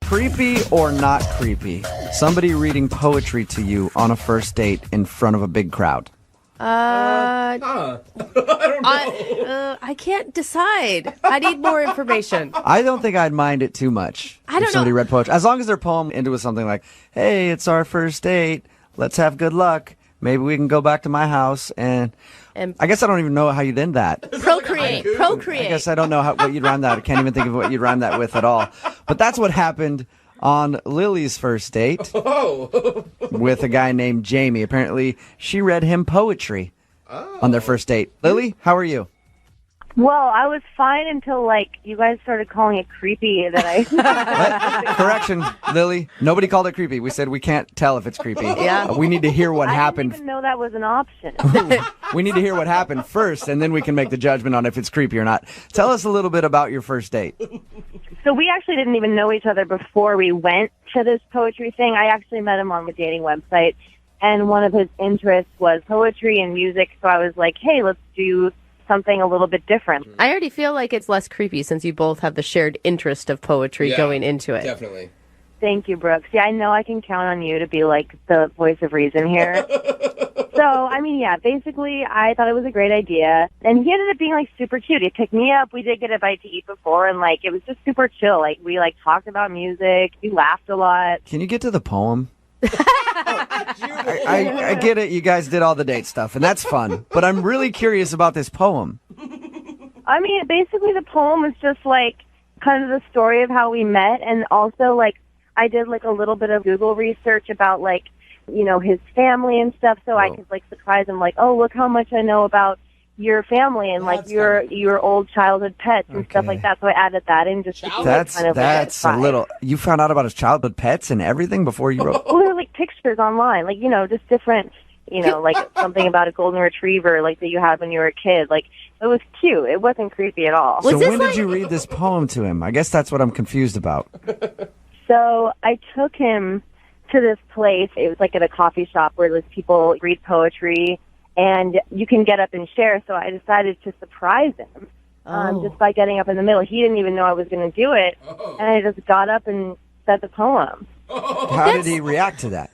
Creepy or not creepy? Somebody reading poetry to you on a first date in front of a big crowd. I don't know. I can't decide. I need more information. I don't think I'd mind it too much if somebody read poetry. As long as their poem ended with something like, hey, it's our first date. Let's have good luck. Maybe we can go back to my house and I guess I don't even know how you'd end that. Procreate. I guess I don't know what you'd rhyme that. I can't even think of what you'd rhyme that with at all. But that's what happened on Lily's first date with a guy named Jamie. Apparently, she read him poetry on their first date. Lily, how are you? Well, I was fine until, you guys started calling it creepy that I... Correction, Lily. Nobody called it creepy. We said we can't tell if it's creepy. Yeah. We need to hear what happened. I didn't even know that was an option. We need to hear what happened first, and then we can make the judgment on if it's creepy or not. Tell us a little bit about your first date. So we actually didn't even know each other before we went to this poetry thing. I actually met him on the dating website, and one of his interests was poetry and music, so I was like, hey, let's do something a little bit different. I already feel like it's less creepy since you both have the shared interest of poetry going into it. Definitely. Thank you, Brooks. Yeah, I know I can count on you to be the voice of reason here. So, basically, I thought it was a great idea. And he ended up being, super cute. He picked me up. We did get a bite to eat before, and, it was just super chill. We, talked about music. We laughed a lot. Can you get to the poem? I get it. You guys did all the date stuff, and that's fun. But I'm really curious about this poem. Basically, the poem was just, kind of the story of how we met. And also, I did, a little bit of Google research about, his family and stuff. So I could, surprise him, oh, look how much I know about your family and your old childhood pets and stuff like that. So I added that in just to be, that's kind of a little. You found out about his childhood pets and everything before you wrote. Well, there were pictures online, just different, something about a golden retriever that you had when you were a kid. It was cute. It wasn't creepy at all. So when did you read this poem to him? I guess that's what I'm confused about. So I took him to this place. It was at a coffee shop where people read poetry. And you can get up and share, so I decided to surprise him just by getting up in the middle. He didn't even know I was going to do it, and I just got up and said the poem. How did he react to that?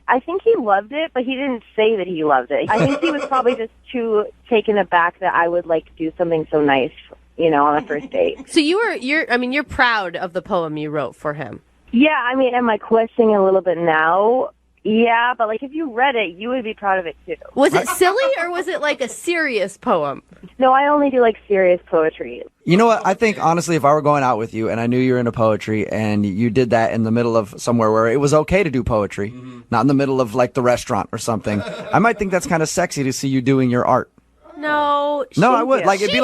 I think he loved it, but he didn't say that he loved it. I think he was probably just too taken aback that I would do something so nice, on a first date. So you're proud of the poem you wrote for him. Yeah, am I questioning a little bit now? Yeah, but if you read it, you would be proud of it too. Was it silly or was it a serious poem? No, I only do serious poetry. You know what? I think honestly, if I were going out with you and I knew you were into poetry and you did that in the middle of somewhere where it was okay to do poetry, not in the middle of the restaurant or something, I might think that's kind of sexy to see you doing your art. No, I would. It'd be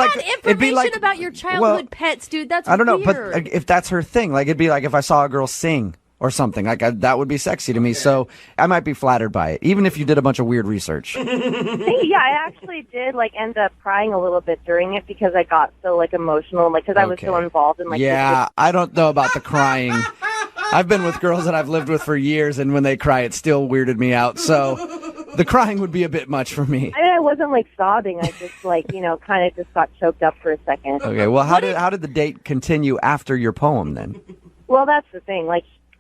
information about your childhood pets, dude. That's I don't know, weird. but if that's her thing, it'd be if I saw a girl sing or something that would be sexy to me. So I might be flattered by it, even if you did a bunch of weird research. Yeah, I actually did end up crying a little bit during it because I got so emotional, because I was so involved in Yeah, I don't know about the crying. I've been with girls that I've lived with for years, and when they cry, it still weirded me out. So the crying would be a bit much for me. I wasn't sobbing. I just kind of just got choked up for a second. Okay, well, how did the date continue after your poem then? Well, that's the thing.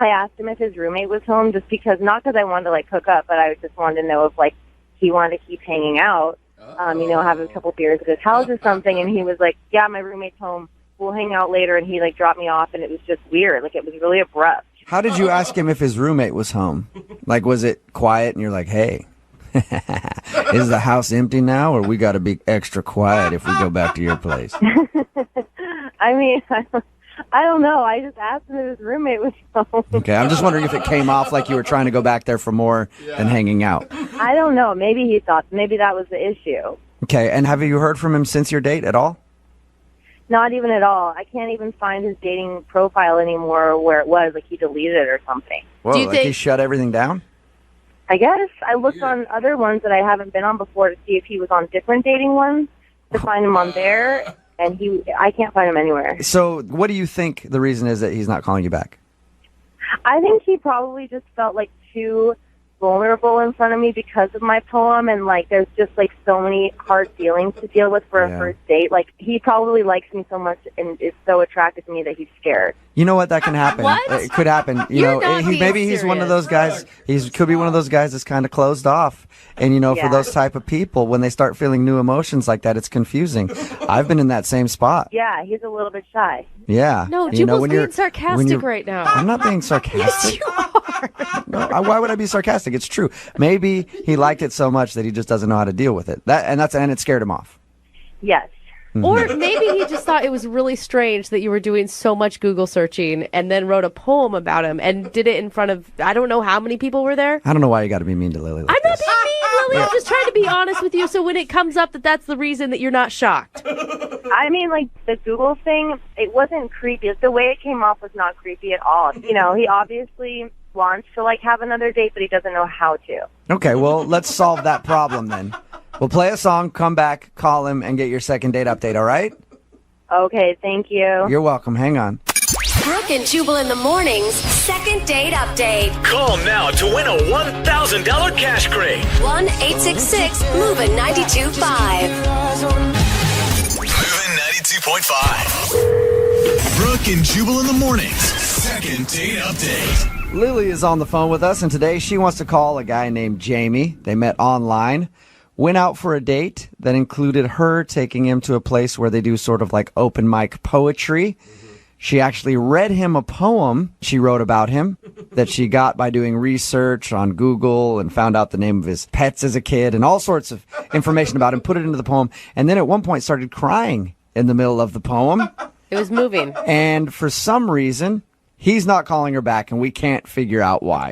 I asked him if his roommate was home, just because, not because I wanted to hook up, but I just wanted to know if he wanted to keep hanging out, have a couple beers at his house or something. And he was like, yeah, my roommate's home. We'll hang out later. And he dropped me off, and it was just weird. It was really abrupt. How did you ask him if his roommate was home? Was it quiet and you're like, hey, is the house empty now, or we got to be extra quiet if we go back to your place? I don't know. I just asked him if his roommate was home. Okay, I'm just wondering if it came off like you were trying to go back there for more than hanging out. I don't know. Maybe he thought maybe that was the issue. Okay, and have you heard from him since your date at all? Not even at all. I can't even find his dating profile anymore where it was. He deleted it or something. Whoa, Do you think he shut everything down? I guess. I looked on other ones that I haven't been on before to see if he was on different dating ones, to find him on there. And I can't find him anywhere. So what do you think the reason is that he's not calling you back? I think he probably just felt too vulnerable in front of me because of my poem, and like there's just like so many hard feelings to deal with for a first date. Like he probably likes me so much and is so attracted to me that he's scared. You know what? That can happen. What? It could happen. You're not being Maybe he's one of those guys. He could be one of those guys that's kind of closed off. And for those type of people, when they start feeling new emotions like that, it's confusing. I've been in that same spot. Yeah, he's a little bit shy. Yeah. No, Jubal's being sarcastic right now. I'm not being sarcastic. Yes, you are. No, why would I be sarcastic? It's true. Maybe he liked it so much that he just doesn't know how to deal with it. And it scared him off. Yes. Or maybe he just thought it was really strange that you were doing so much Google searching and then wrote a poem about him and did it in front of, I don't know how many people were there. I don't know why you got to be mean to Lily. I'm not being mean, Lily. I'm just trying to be honest with you so when it comes up that's the reason that you're not shocked. I mean, like, the Google thing, it wasn't creepy. The way it came off was not creepy at all. He obviously wants to, like, have another date, but he doesn't know how to. Okay, well, let's solve that problem then. We'll play a song, come back, call him, and get your second date update, all right? Okay, thank you. You're welcome. Hang on. Brooke and Jubal in the mornings, second date update. Call now to win a $1,000 cash crate. 1-866-MOVING 92.5. Moving 92.5. Brooke and Jubal in the mornings, second date update. Lily is on the phone with us, and today she wants to call a guy named Jamie. They met online, went out for a date that included her taking him to a place where they do sort of like open mic poetry. She actually read him a poem she wrote about him that she got by doing research on Google and found out the name of his pets as a kid and all sorts of information about him, put it into the poem, and then at one point started crying in the middle of the poem. It was moving. And for some reason, he's not calling her back, and we can't figure out why.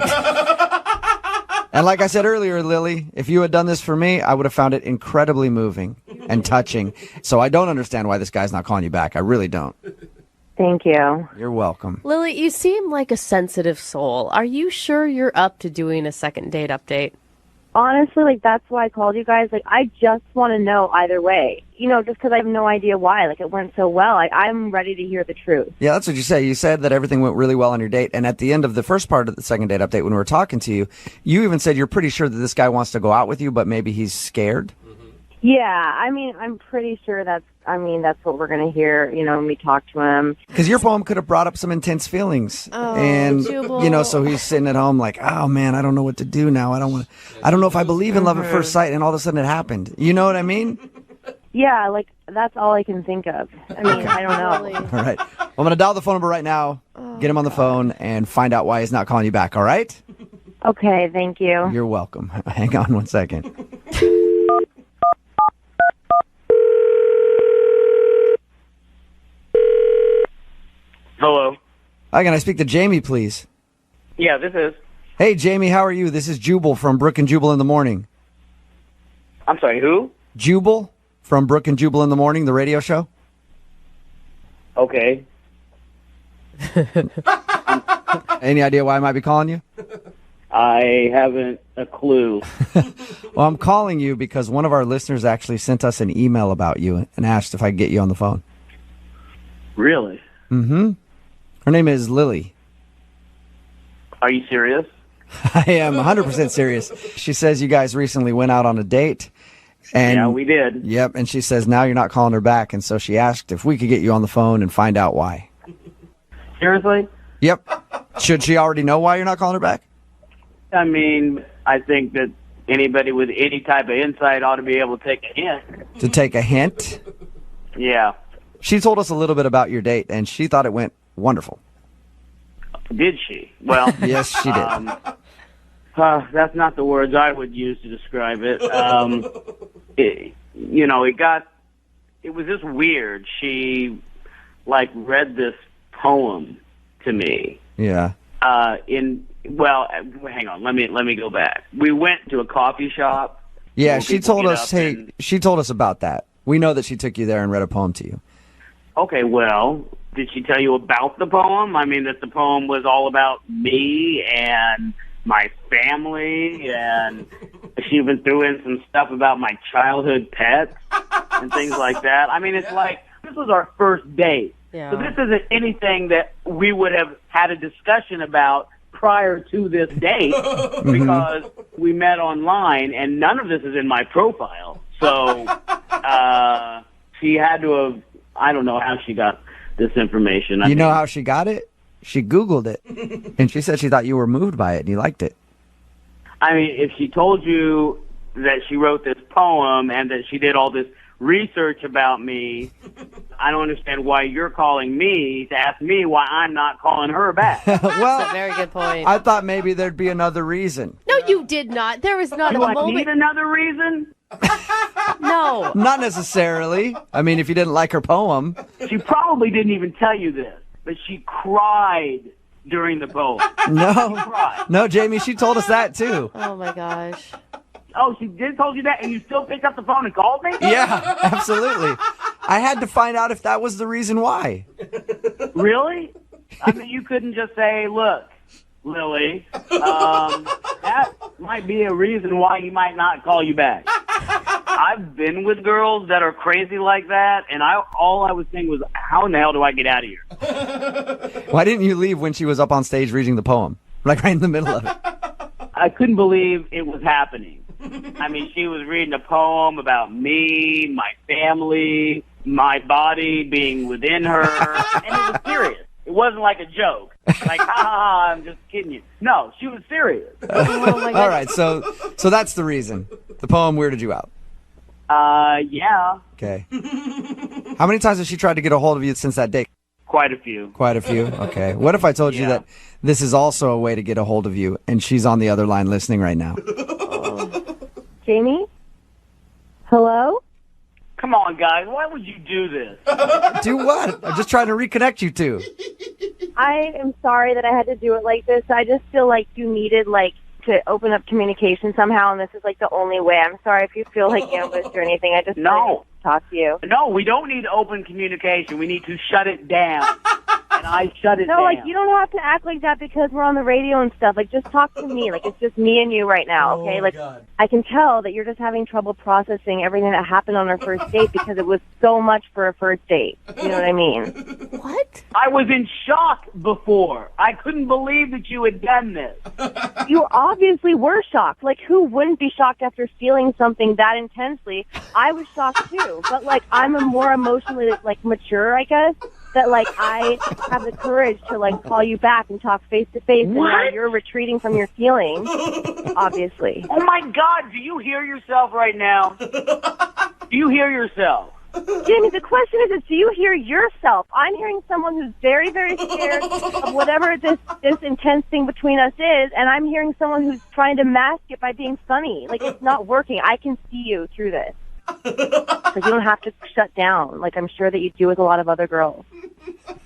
And like I said earlier, Lily, if you had done this for me, I would have found it incredibly moving and touching. So I don't understand why this guy's not calling you back. I really don't. Thank you. You're welcome. Lily, you seem like a sensitive soul. Are you sure you're up to doing a second date update? Honestly, like, that's why I called you guys. Like, I just want to know either way. Just because I have no idea why. Like, it went so well. I'm ready to hear the truth. Yeah, that's what you say. You said that everything went really well on your date. And at the end of the first part of the second date update, when we were talking to you, you even said you're pretty sure that this guy wants to go out with you, but maybe he's scared. Yeah, I mean, I'm pretty sure that's what we're going to hear, when we talk to him. Because your poem could have brought up some intense feelings. Oh, and, Jubal. so he's sitting at home like, oh, man, I don't know what to do now. I don't know if I believe in love at first sight. And all of a sudden it happened. You know what I mean? Yeah, like, that's all I can think of. I mean, I don't know. Really? All right. Well, I'm going to dial the phone number right now, get him on the phone, and find out why he's not calling you back, all right? Okay, thank you. You're welcome. Hang on one second. Hello. Hi, can I speak to Jamie, please? Yeah, this is. Hey, Jamie, how are you? This is Jubal from Brooke and Jubal in the Morning. I'm sorry, who? Jubal from Brooke and Jubal in the Morning, the radio show. Okay. Any idea why I might be calling you? I haven't a clue. Well, I'm calling you because one of our listeners actually sent us an email about you and asked if I could get you on the phone. Really? Mm-hmm. Her name is Lily. Are you serious? I am 100% serious. She says you guys recently went out on a date. And, Yeah, we did. Yep, and she says now you're not calling her back, and so she asked if we could get you on the phone and find out why. Seriously? Yep. Should she already know why you're not calling her back? I mean, I think that anybody with any type of insight ought to be able to take a hint. To take a hint? Yeah. She told us a little bit about your date, and she thought it went wonderful. Did she? Well, Yes, she did. That's not the words I would use to describe it. It was just weird. She, read this poem to me. Yeah. Hang on. Let me go back. We went to a coffee shop. Yeah, where she people told get us, up hey, and- she told us about that. We know that she took you there and read a poem to you. Okay, well, did she tell you about the poem? I mean, that the poem was all about me and my family, and she even threw in some stuff about my childhood pets and things like that. I mean, it's like, this was our first date. Yeah. So this isn't anything that we would have had a discussion about prior to this date because we met online, and none of this is in my profile. So she had to have, I don't know how she got this information. You know how she got it? She Googled it. And she said she thought you were moved by it and you liked it. I mean, if she told you that she wrote this poem and that she did all this research about me, I don't understand why you're calling me to ask me why I'm not calling her back. That's Well, a very good point. I thought maybe there'd be another reason. No, you did not. There was not Do a I moment. need another reason? No. Not necessarily. I mean, if you didn't like her poem. She probably didn't even tell you this, but she cried during the poem. No. Cried. No, Jamie, she told us that too. Oh my gosh. Oh, she did told you that, and you still picked up the phone and called me? Yeah, absolutely. I had to find out if that was the reason why. Really? I mean, you couldn't just say, look, Lily, that might be a reason why he might not call you back. I've been with girls that are crazy like that, and all I was saying was, how in the hell do I get out of here? Why didn't you leave when she was up on stage reading the poem? Like right in the middle of it. I couldn't believe it was happening. I mean, she was reading a poem about me, my family, my body being within her, and it was serious. It wasn't like a joke. Like, ha ha ha, I'm just kidding you. No, she was serious. Oh my All god. right, so that's the reason. The poem weirded you out. Yeah, Okay. How many times has she tried to get a hold of you since that date? quite a few. Quite a few. Okay. What if I told you Yeah. that this is also a way to get a hold of you and she's on the other line listening right now? Jamie? Hello? Come on, guys, why would you do this? Do what? I'm just trying to reconnect you two. I am sorry that I had to do it like this. I just feel like you needed, to open up communication somehow, and this is, the only way. I'm sorry if you feel like ambushed or anything. I just No. really need to talk to you. No, we don't need open communication. We need to shut it down. And I shut it No, down. you don't have to act like that because we're on the radio and stuff. Just talk to me. It's just me and you right now, okay? I can tell that you're just having trouble processing everything that happened on our first date because it was so much for a first date. You know what I mean? What? I was in shock before. I couldn't believe that you had done this. You obviously were shocked. Who wouldn't be shocked after feeling something that intensely? I was shocked too. But, I'm a more emotionally, mature, I guess. That I have the courage to call you back and talk face to face, and now What? you're retreating from your feelings, obviously. Oh my God, do you hear yourself right now? Do you hear yourself? Jamie, the question is do you hear yourself? I'm hearing someone who's very, very scared of whatever this intense thing between us is, and I'm hearing someone who's trying to mask it by being funny. It's not working. I can see you through this. You don't have to shut down, I'm sure that you do with a lot of other girls.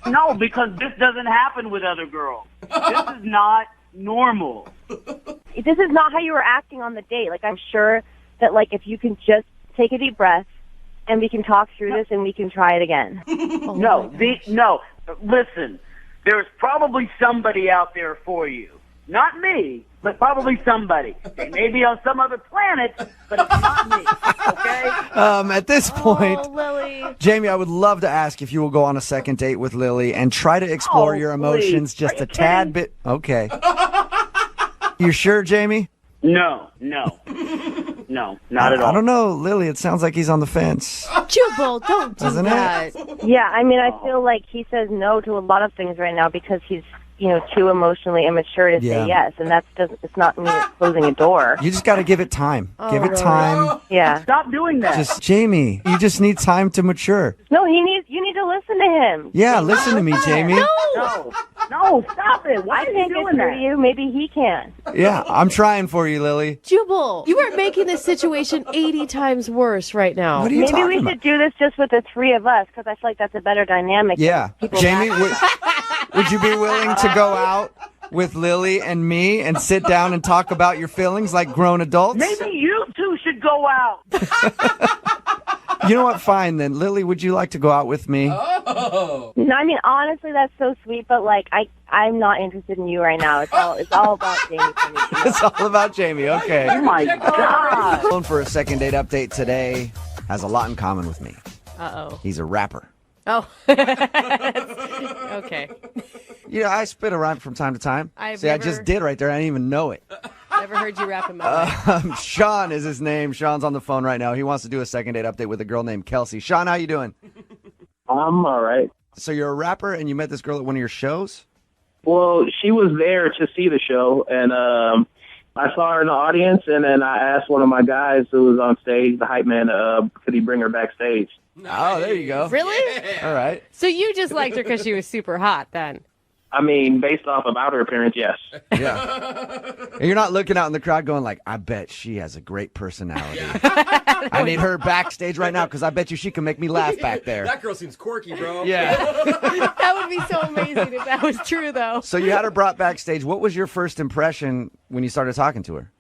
No, because this doesn't happen with other girls. This is not normal. This is not how you were acting on the date. I'm sure that, if you can just take a deep breath and we can talk through this and we can try it again. No, listen, there's probably somebody out there for you. Not me, but probably somebody. They may be on some other planet, but it's not me, okay? At this point, Oh, Lily. Jamie, I would love to ask if you will go on a second date with Lily and try to explore Oh, your emotions please. just Are a you tad kidding? bit. Okay. You sure, Jamie? No, not at all. I don't know, Lily. It sounds like he's on the fence. Jubal, don't do Doesn't it? that. Yeah, I feel like he says no to a lot of things right now because he's, too emotionally immature to Yeah. say yes, and it's not me closing a door. You just got to give it time. Give it time. Yeah. Stop doing that. Just Jamie, you just need time to mature. No, you need to listen to him. Yeah, listen to me, Jamie. No, stop it. Why I are you can't get doing through that? to you. Maybe he can. Yeah, I'm trying for you, Lily. Jubal, you are making this situation 80 times worse right now. What are you Maybe talking we about? should do this just with the three of us because I feel like that's a better dynamic. Yeah, People Jamie, back- would you be willing to go out with Lily and me and sit down and talk about your feelings like grown adults? Maybe you two should go out. You know what? Fine then. Lily, would you like to go out with me? No, honestly, that's so sweet, but I'm not interested in you right now. It's all about Jamie for me. It's all about Jamie. Okay. Oh my God. Phone for a second date update today has a lot in common with me. Uh-oh. He's a rapper. Oh. Okay. Yeah, I spit a rhyme from time to time. I've See, I just did right there. I didn't even know it. Never heard you rap in my life. Sean is his name. Sean's on the phone right now. He wants to do a second date update with a girl named Kelsey. Sean, how you doing? I'm all right. So you're a rapper and you met this girl at one of your shows? Well, she was there to see the show, and I saw her in the audience, and then I asked one of my guys who was on stage, the hype man, could he bring her backstage? Oh, there you go. Really? All right. So you just liked her because she was super hot then? I mean, based off of outer appearance, yes. Yeah. And you're not looking out in the crowd going like, I bet she has a great personality. I need her backstage right now because I bet you she can make me laugh back there. That girl seems quirky, bro. Yeah. That would be so amazing if that was true, though. So you had her brought backstage. What was your first impression when you started talking to her?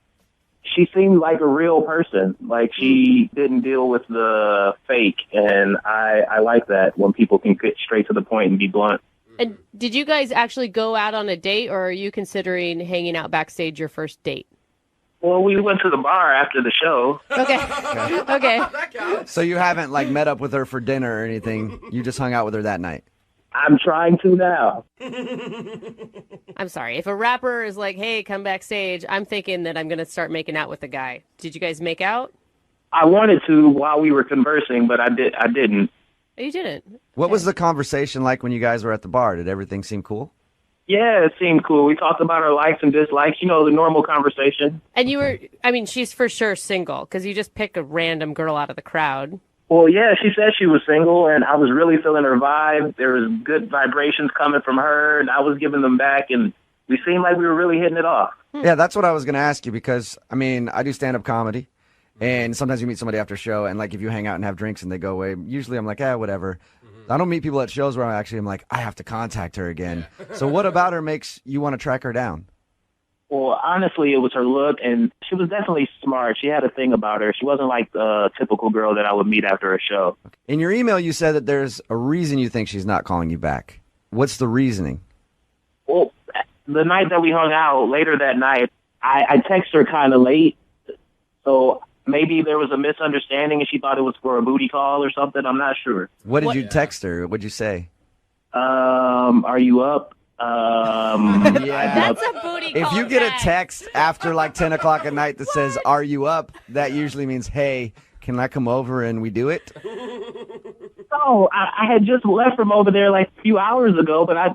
She seemed like a real person. Like, she didn't deal with the fake, and I like that when people can get straight to the point and be blunt. And did you guys actually go out on a date, or are you considering hanging out backstage your first date? Well, we went to the bar after the show. Okay. So you haven't like met up with her for dinner or anything. You just hung out with her that night. I'm trying to now. I'm sorry. If a rapper is like, hey, come backstage, I'm thinking that I'm going to start making out with the guy. Did you guys make out? I wanted to while we were conversing, but I didn't. Oh, you didn't? What was the conversation like when you guys were at the bar? Did everything seem cool? Yeah, it seemed cool. We talked about our likes and dislikes, you know, the normal conversation. And you were, I mean, she's for sure single because you just pick a random girl out of the crowd. Well, yeah, she said she was single, and I was really feeling her vibe. There was good vibrations coming from her, and I was giving them back, and we seemed like we were really hitting it off. Yeah, that's what I was going to ask you because, I mean, I do stand-up comedy, and sometimes you meet somebody after a show, and, like, if you hang out and have drinks and they go away, usually I'm like, whatever. I don't meet people at shows where I'm like, I have to contact her again. So what about her makes you want to track her down? Well, honestly, it was her look, and she was definitely smart. She had a thing about her. She wasn't like the typical girl that I would meet after a show. In your email, you said that there's a reason you think she's not calling you back. What's the reasoning? Well, the night that we hung out, later that night, I texted her kind of late, so maybe there was a misunderstanding and she thought it was for a booty call or something. I'm not sure. What did you text her? What'd you say? Are you up? Yeah. That's a booty call. If you get a text. text after like 10 o'clock at night that says, are you up? That usually means, hey, can I come over and we do it? No, I had just left from over there like a few hours ago, but I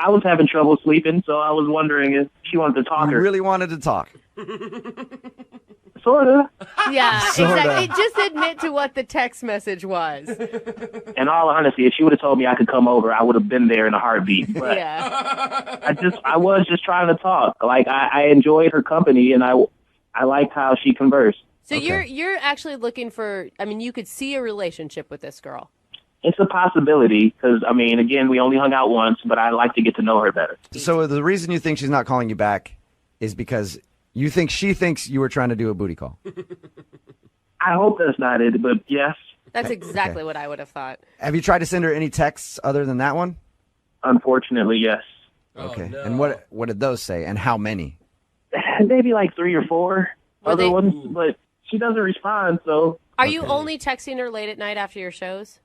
was having trouble sleeping, so I was wondering if she wanted to talk. You really wanted to talk. Sort of. Yeah, Sorta. exactly. Just admit to what the text message was. In all honesty, if she would have told me I could come over, I would have been there in a heartbeat. But Yeah. I was just trying to talk. Like, I enjoyed her company, and I liked how she conversed. So Okay. you're actually looking for, I mean, you could see a relationship with this girl. It's a possibility because, I mean, again, we only hung out once, but I like to get to know her better. So the reason you think she's not calling you back is because you think she thinks you were trying to do a booty call. I hope that's not it, but yes, That's exactly what I would have thought. Have you tried to send her any texts other than that one? unfortunately, yes. Okay. no. And what did those say and how many? Maybe like 3 or 4 Were other they- ones, but she doesn't respond, so Are you only texting her late at night after your shows?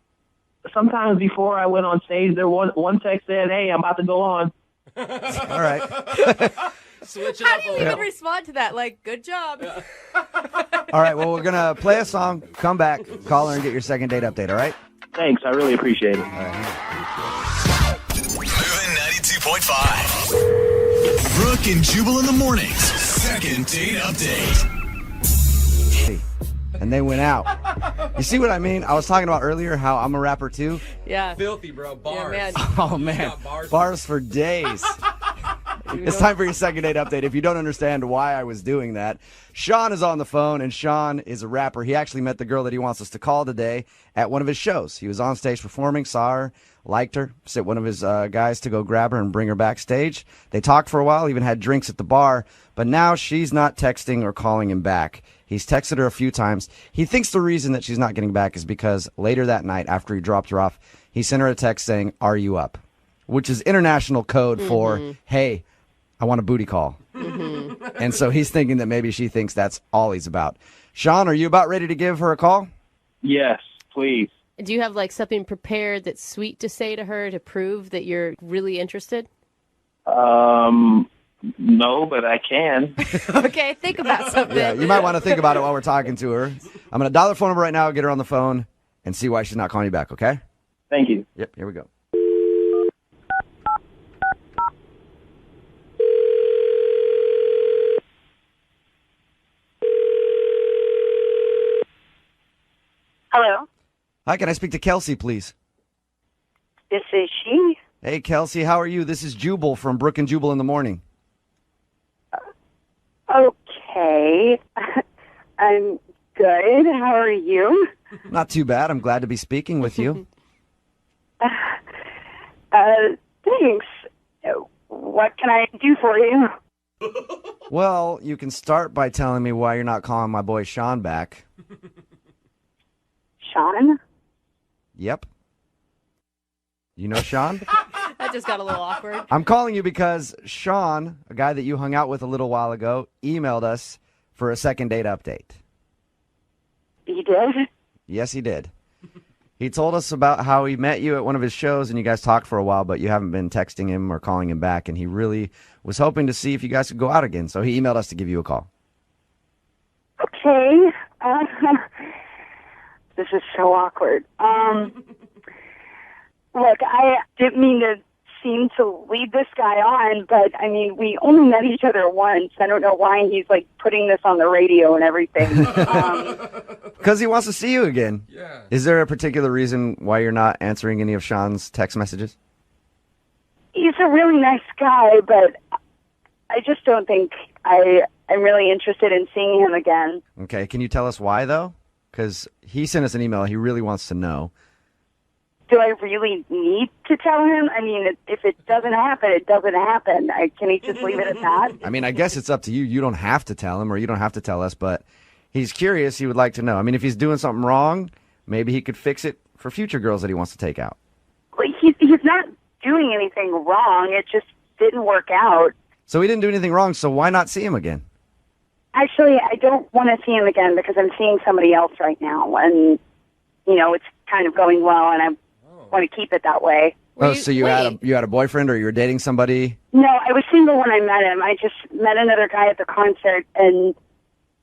sometimes before I went on stage, there one text said, "Hey, I'm about to go on." All right. Switch it How up do you a even little. respond to that? Like, good job. All right. Well, we're going to play a song, come back, call her, and get your second date update. All right? Thanks, I really appreciate it. Moving 92.5. Brooke and Jubal in the mornings. Second date update. And they went out. You see what I mean? I was talking about earlier how I'm a rapper too. Yeah. Filthy, bro. Bars. man. Oh, man. got Bars for days. It's time for your second date update. If you don't understand why I was doing that, Sean is on the phone, and Sean is a rapper. He actually met the girl that he wants us to call today at one of his shows. He was on stage performing, saw her, liked her, sent one of his guys to go grab her and bring her backstage. They talked for a while, even had drinks at the bar, but now she's not texting or calling him back. He's texted her a few times. He thinks the reason that she's not getting back is because later that night, after he dropped her off, he sent her a text saying, "Are you up?" Which is international code for, hey, I want a booty call. And so he's thinking that maybe she thinks that's all he's about. Sean, are you about ready to give her a call? Yes, please. Do you have like something prepared that's sweet to say to her to prove that you're really interested? No, but I can. Okay, think about something. Yeah, you might want to think about it while we're talking to her. I'm going to dial her phone number right now, get her on the phone, and see why she's not calling you back, okay? Thank you. Yep, here we go. Hello, Hi, can I speak to Kelsey, please? this is she. Hey, Kelsey, how are you? This is Jubal from Brooke and Jubal in the morning. Okay, I'm good. How are you? Not too bad. I'm glad to be speaking with you. Thanks. What can I do for you? Well, you can start by telling me why you're not calling my boy Sean back. Sean? Yep. You know Sean? That just got a little awkward. I'm calling you because Sean, a guy that you hung out with a little while ago, emailed us for a second date update. You did? Yes, he did. He told us about how he met you at one of his shows and you guys talked for a while, but you haven't been texting him or calling him back, and he really was hoping to see if you guys could go out again, so he emailed us to give you a call. Okay. This is so awkward. Look, I didn't mean to seem to lead this guy on, but I mean, we only met each other once. I don't know why he's like putting this on the radio and everything. Because he wants to see you again. Yeah. Is there a particular reason why you're not answering any of Sean's text messages? He's a really nice guy, but I just don't think I'm really interested in seeing him again. Okay, can you tell us why, though? Because he sent us an email. He really wants to know. Do I really need to tell him? I mean, if it doesn't happen, it doesn't happen. Can he just leave it at that? I mean, I guess it's up to you. You don't have to tell him or you don't have to tell us, but he's curious. He would like to know. I mean, if he's doing something wrong, maybe he could fix it for future girls that he wants to take out. Well, he's not doing anything wrong. It just didn't work out. So he didn't do anything wrong, so why not see him again? Actually, I don't want to see him again because I'm seeing somebody else right now, and it's kind of going well, and I want to keep it that way. So you had a boyfriend, or you were dating somebody? No, I was single when I met him. I just met another guy at the concert, and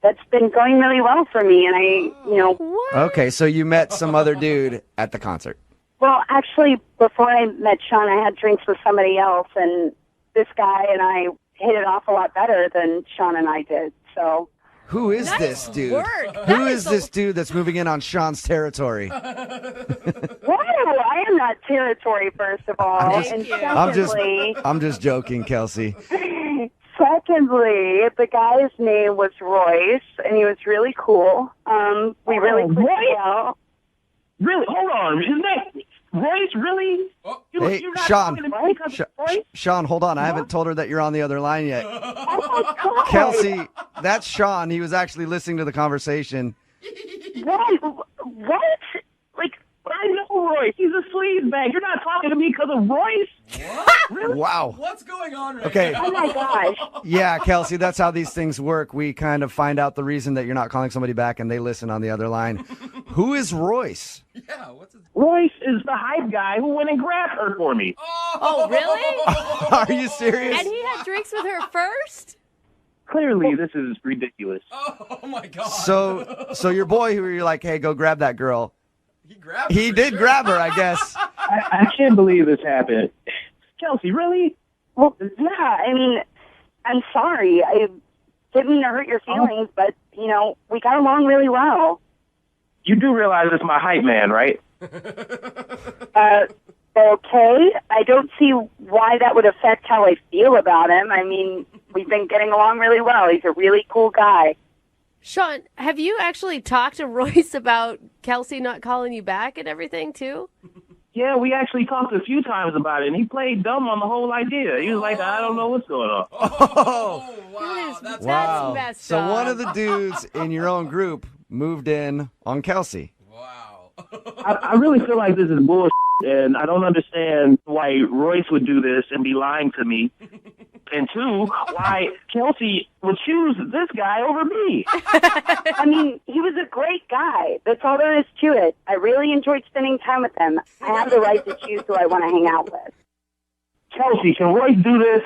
that's been going really well for me. And What? Okay, so you met some other dude at the concert. Well, actually, before I met Sean, I had drinks with somebody else, and this guy and I hit it off a lot better than Sean and I did. So. Who is Nice this dude? work. Who is this dude that's moving in on Sean's territory? Whoa, I am not territory, first of all. Thank you. I'm just joking, Kelsey. Secondly, the guy's name was Royce, and he was really cool. We really clicked well. Really? Hold on. Isn't that Royce? Really? Hey, You're not Sean. talking to me because of Royce? Sean, hold on. I haven't told her that you're on the other line yet. Oh my God. Kelsey, that's Sean. He was actually listening to the conversation. What? Like, I know Royce. He's a sleaze bag. You're not talking to me because of Royce? What? Really? Wow. What's going on right Okay. now? Oh my gosh. Yeah, Kelsey, that's how these things work. We kind of find out the reason that you're not calling somebody back, and they listen on the other line. Who is Royce? Yeah, what's his... Royce is the hype guy who went and grabbed her for me. Oh, really? Are you serious? And he had drinks with her first? Clearly, this is ridiculous. Oh my God. So your boy who you're like, hey, go grab that girl. He grabbed her He for did sure. grab her, I guess. I can't believe this happened. Kelsey, really? Well, yeah, I mean, I'm sorry. I didn't mean to hurt your feelings, but, we got along really well. You do realize it's my hype man, right? Okay. I don't see why that would affect how I feel about him. I mean, we've been getting along really well. He's a really cool guy. Sean, have you actually talked to Royce about Kelsey not calling you back and everything, too? Yeah, we actually talked a few times about it, and he played dumb on the whole idea. He was like, I don't know what's going on. Oh, wow. That's That's messed So up. one of the dudes in your own group moved in on Kelsey. wow. I really feel like this is bullshit, and I don't understand why Royce would do this and be lying to me. And two, why Kelsey would choose this guy over me. I mean, he was a great guy. That's all there is to it. I really enjoyed spending time with him. I have the right to choose who I want to hang out with. Kelsey, can Royce do this?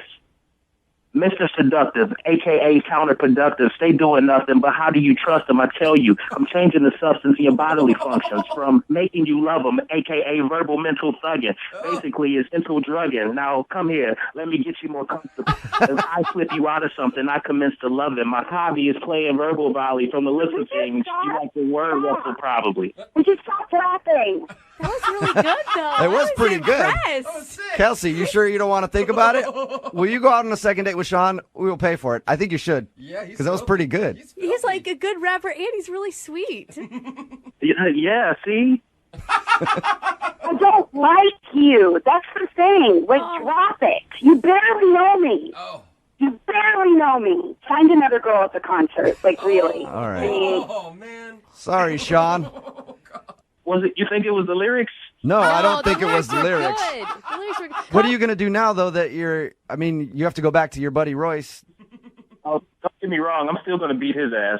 Mr. Seductive, a.k.a. counterproductive, stay doing nothing, but how do you trust him? I tell you, I'm changing the substance of your bodily functions from making you love him, a.k.a. verbal mental thugging. Basically, it's mental drugging. Now, come here. Let me get you more comfortable. As I flip you out of something, I commence to love it. My hobby is playing verbal volley from the list of things. You like the word wrestle, probably. Would you stop laughing? That was really good, though. It was pretty good. Impressed. Kelsey, you sure you don't want to think about it? Will you go out on a second date with Sean? We will pay for it. I think you should. Yeah, because that was pretty good. He's like a good rapper, and he's really sweet. Yeah, see? I don't like you. That's the thing. Like, drop it. You barely know me. Oh. You barely know me. Find another girl at the concert. Like, really. All right. Oh, man. Sorry, Sean. Was it? You think it was the lyrics? No, I don't think it was the lyrics were lyrics. good. The lyrics were good. What are you going to do now, though, that I mean, you have to go back to your buddy Royce. Oh, don't get me wrong. I'm still going to beat his ass.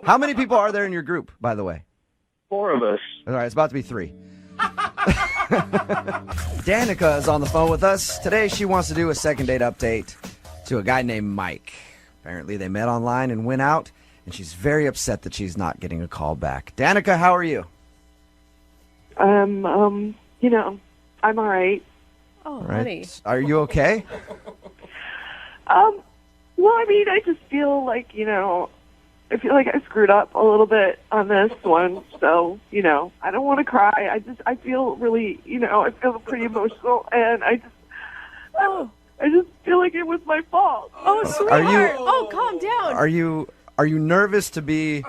How many people are there in your group, by the way? 4 of us. All right, it's about to be 3. Danica is on the phone with us. Today she wants to do a second date update to a guy named Mike. Apparently they met online and went out, and she's very upset that she's not getting a call back. Danica, how are you? I'm all right. Oh, All honey. right. Are you okay? Well, I mean, I just feel like, I feel like I screwed up a little bit on this one. So, I don't want to cry. I feel really, I feel pretty emotional, and I just feel like it was my fault. Oh, sweetheart. Calm down. Are you nervous to be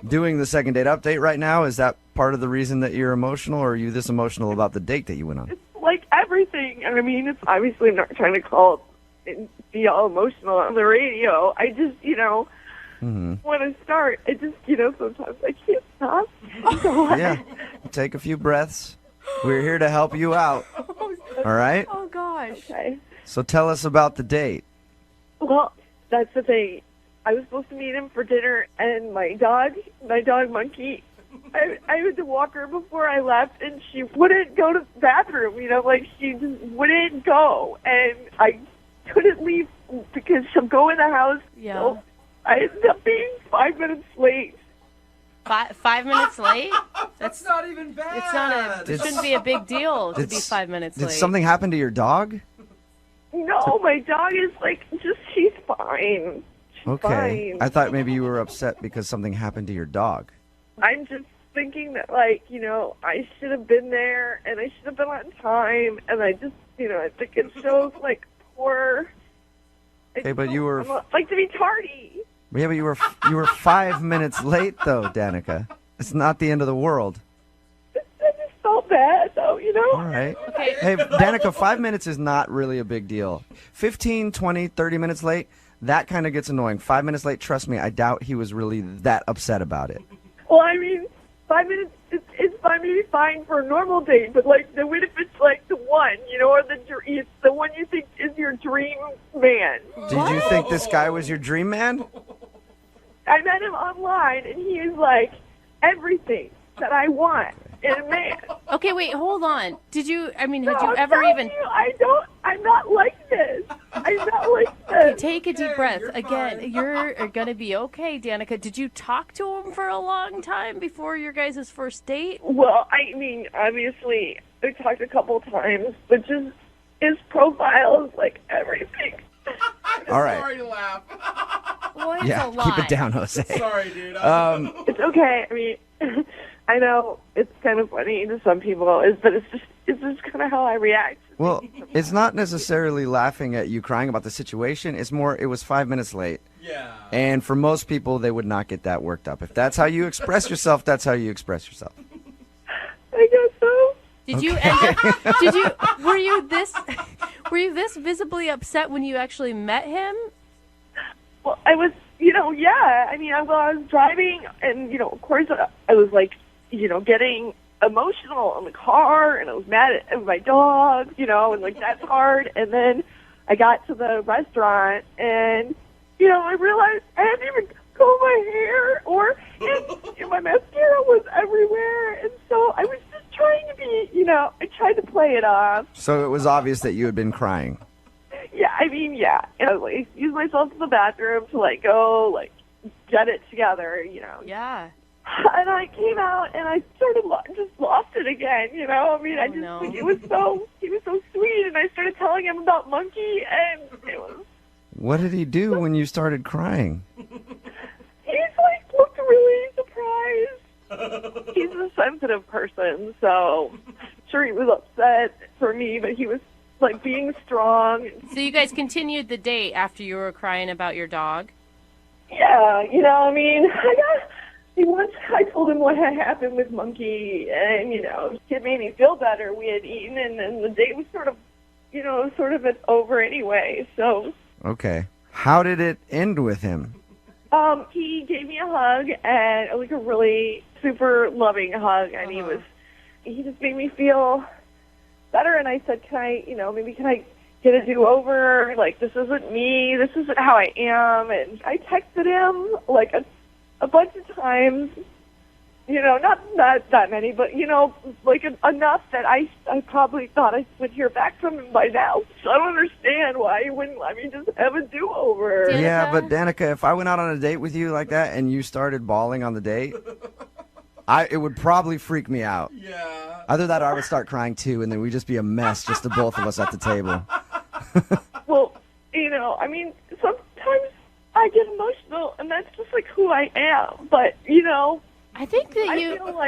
doing the second date update right now? Is that part of the reason that you're emotional, or are you this emotional about the date that you went on? It's like everything. I mean, it's obviously I'm not trying to call and be all emotional on the radio. I just, when I start, I just, sometimes I can't stop. So Yeah. Take a few breaths. We're here to help you out. All right? Oh, gosh. Okay. So tell us about the date. Well, that's the thing. I was supposed to meet him for dinner, and my dog Monkey, I had to walk her before I left, and she wouldn't go to the bathroom, she just wouldn't go, and I couldn't leave because she'll go in the house. Yeah. So I ended up being 5 minutes late. 5 minutes late? That's not even bad. It's not it shouldn't be a big deal to be 5 minutes Did late. something happen to your dog? No, my dog is she's fine. Okay. Fine. I thought maybe you were upset because something happened to your dog. I'm just thinking that, I should have been there, and I should have been on time, and I just, I think it shows, poor. Okay, but you were. I like to be tardy. Yeah, but you were 5 minutes late though, Danica. It's not the end of the world. I just felt bad, though, All right. Okay. Hey, Danica, 5 minutes is not really a big deal. 15, 20, 30 minutes late, that kind of gets annoying. 5 minutes late, trust me, I doubt he was really that upset about it. Well, I mean, 5 minutes is fine, maybe fine for a normal date, but what if it's the one, or it's the one you think is your dream man? Did you think this guy was your dream man? I met him online, and he is everything that I want in a man. Okay, wait, hold on. Had you ever I'm even... telling you, I'm not like this. I'm not like this. Take a deep breath. Again, you're going to be okay, Danica. Did you talk to him for a long time before your guys' first date? Well, I mean, obviously, we talked a couple times, but just his profile is everything. All right. Sorry to laugh. Well, it's Yeah, a lot. keep it down, Jose. Sorry, dude. It's okay. I mean, I know it's kind of funny to some people, but it's just kind of how I react. Well, it's not necessarily laughing at you crying about the situation. It's more, it was 5 minutes late. Yeah. And for most people, they would not get that worked up. If that's how you express yourself, that's how you express yourself. I guess so. Did you end up, were you this visibly upset when you actually met him? Well, I was, yeah. I mean, I was driving, and, of course, I was, getting emotional in the car, and I was mad at my dog, and, that's hard. And then I got to the restaurant, and, I realized I hadn't even combed my hair, and my mascara was everywhere, and so I was just trying to be, I tried to play it off. So it was obvious that you had been crying. Yeah, and I used myself to the bathroom to, go, get it together, Yeah. And I came out and I sort of just lost it again, he was so sweet, and I started telling him about Monkey, and it was... What did he do when you started crying? He's looked really surprised. He's a sensitive person, so I'm sure he was upset for me, but he was being strong. So you guys continued the date after you were crying about your dog? Yeah, once I told him what had happened with Monkey, and, it made me feel better. We had eaten, and then the date was sort of over anyway, so. Okay. How did it end with him? He gave me a hug, and a really super loving hug, and he just made me feel better, and I said, can I get a do-over? This isn't me, this isn't how I am, and I texted him, a bunch of times, not that many, but, enough that I probably thought I would hear back from him by now. So I don't understand why he wouldn't let me just have a do-over. Danica? Yeah, but Danica, if I went out on a date with you like that and you started bawling on the date, it would probably freak me out. Yeah. Either that or I would start crying too, and then we'd just be a mess, just the both of us at the table. Well, sometimes I get emotional, and that's just who I am. But, I think that I feel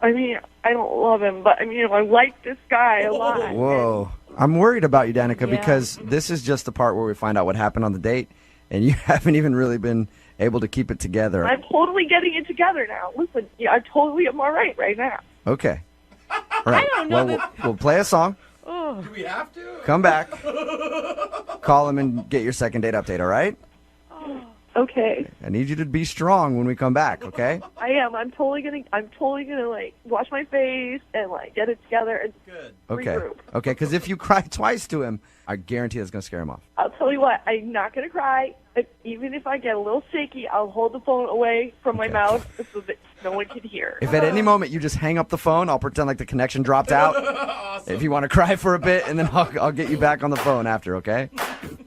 I don't love him, but, I like this guy a lot. Whoa. I'm worried about you, Danica, Yeah. because this is just the part where we find out what happened on the date, and you haven't even really been able to keep it together. I'm totally getting it together now. Listen, I totally am all right now. Okay. All right. I don't know Well, we'll play a song, Do we have to? come back, call him, and get your second date update, all right? Okay. I need you to be strong when we come back, okay? I am. I'm totally gonna wash my face and get it together and Good. Okay. regroup. Okay, because if you cry twice to him, I guarantee that's going to scare him off. I'll tell you what, I'm not gonna cry. Even if I get a little shaky, I'll hold the phone away from my mouth so that no one can hear. If at any moment you just hang up the phone, I'll pretend like the connection dropped out. Awesome. If you want to cry for a bit, and then I'll get you back on the phone after, okay?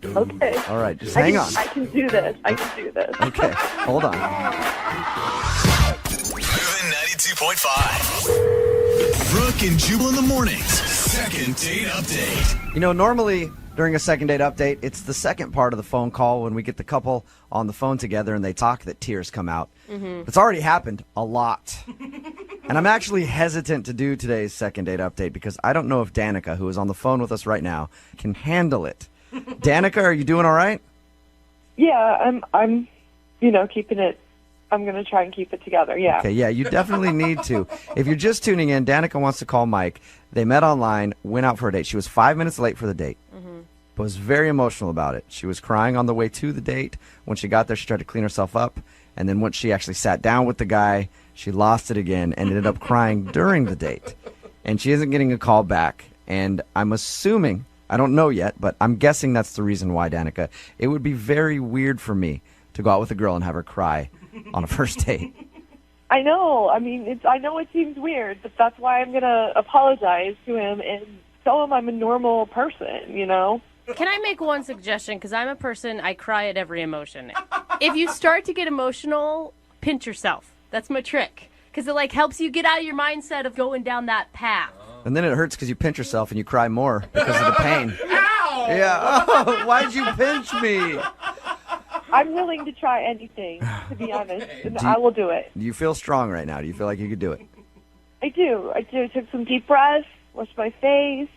Okay. All right, just hang on. I can do this. Okay, hold on. Moving 92.5. Brooke and Jubal in the mornings. Second date update. Normally during a second date update, it's the second part of the phone call when we get the couple on the phone together and they talk that tears come out. Mm-hmm. It's already happened a lot. And I'm actually hesitant to do today's second date update because I don't know if Danica, who is on the phone with us right now, can handle it. Danica, are you doing all right? Yeah, I'm keeping it. I'm going to try and keep it together, yeah. Okay, yeah, you definitely need to. If you're just tuning in, Danica wants to call Mike. They met online, went out for a date. She was 5 minutes late for the date, but was very emotional about it. She was crying on the way to the date. When she got there, she tried to clean herself up, and then once she actually sat down with the guy, she lost it again and ended up crying during the date. And she isn't getting a call back, and I'm assuming, I don't know yet, but I'm guessing that's the reason why, Danica. It would be very weird for me to go out with a girl and have her cry on a first date. I know. I know it seems weird, but that's why I'm going to apologize to him and tell him I'm a normal person, Can I make one suggestion? Because I'm a person, I cry at every emotion. If you start to get emotional, pinch yourself. That's my trick. Because it helps you get out of your mindset of going down that path. And then it hurts because you pinch yourself and you cry more because of the pain. Ow! Yeah. Oh, why'd you pinch me? I'm willing to try anything, to be honest, and I will do it. Do you feel strong right now? Do you feel like you could do it? I do. I took some deep breaths, washed my face.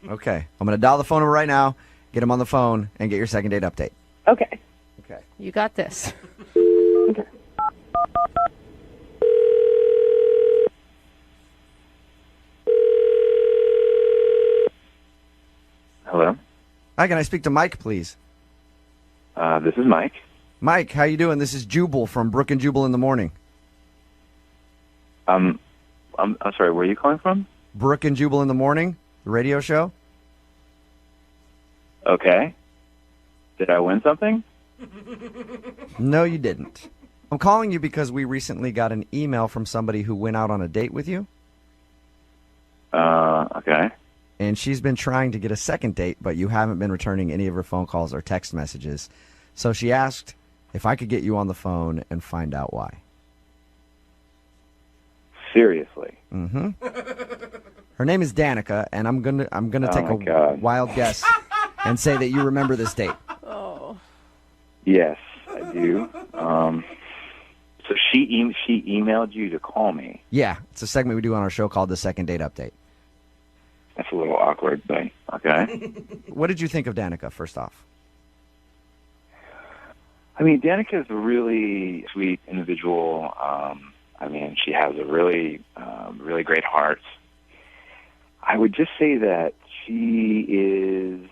Okay. I'm going to dial the phone number right now, get him on the phone, and get your second date update. Okay. Okay. You got this. Okay. Hello. Hi, can I speak to Mike, please? This is Mike. Mike, how you doing? This is Jubal from Brooke and Jubal in the morning. I'm sorry. Where are you calling from? Brooke and Jubal in the morning, the radio show. Okay. Did I win something? No, you didn't. I'm calling you because we recently got an email from somebody who went out on a date with you. Okay. And she's been trying to get a second date, but you haven't been returning any of her phone calls or text messages. So she asked if I could get you on the phone and find out why. Seriously? Mm-hmm. Her name is Danica, and I'm gonna take a God. wild guess and say that you remember this date. Oh. Yes, I do. So she emailed you to call me. Yeah, it's a segment we do on our show called the Second Date Update. That's a little awkward, but okay. What did you think of Danica, first off? I mean, Danica is a really sweet individual. I mean, she has a really great heart. I would just say that she is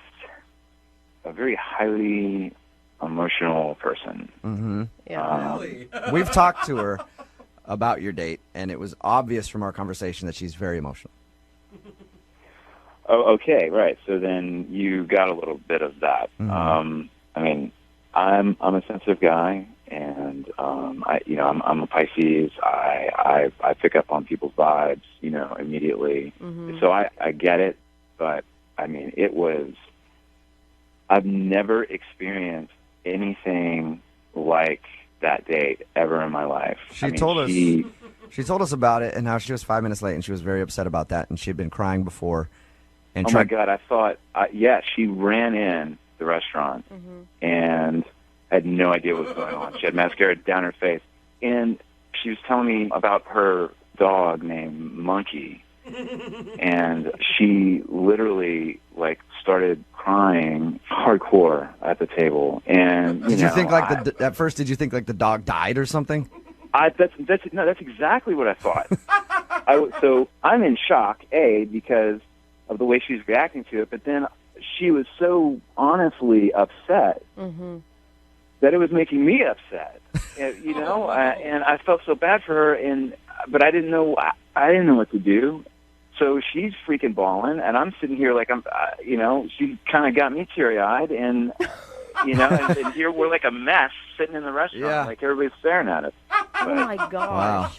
a very highly emotional person. Mm-hmm. Yeah. Really? We've talked to her about your date, and it was obvious from our conversation that she's very emotional. Oh, okay, right. So then you got a little bit of that. Mm-hmm. I mean, I'm a sensitive guy, and I'm a Pisces. I pick up on people's vibes, immediately. Mm-hmm. So I get it, but I mean, I've never experienced anything like that date ever in my life. She told us about it and how she was 5 minutes late, and she was very upset about that, and she had been crying before. And my God, I thought, she ran in the restaurant and had no idea what was going on. She had mascara down her face, and she was telling me about her dog named Monkey, and she literally started crying hardcore at the table. And did you think at first? Did you think the dog died or something? That's exactly what I thought. So I'm in shock, because of the way she's reacting to it, but then she was so honestly upset that it was making me upset, and I felt so bad for her, but I didn't know what to do. So she's freaking bawling, and I'm sitting here she kind of got me teary-eyed, and and here we're like a mess sitting in the restaurant, like everybody's staring at us. Oh my gosh. Wow.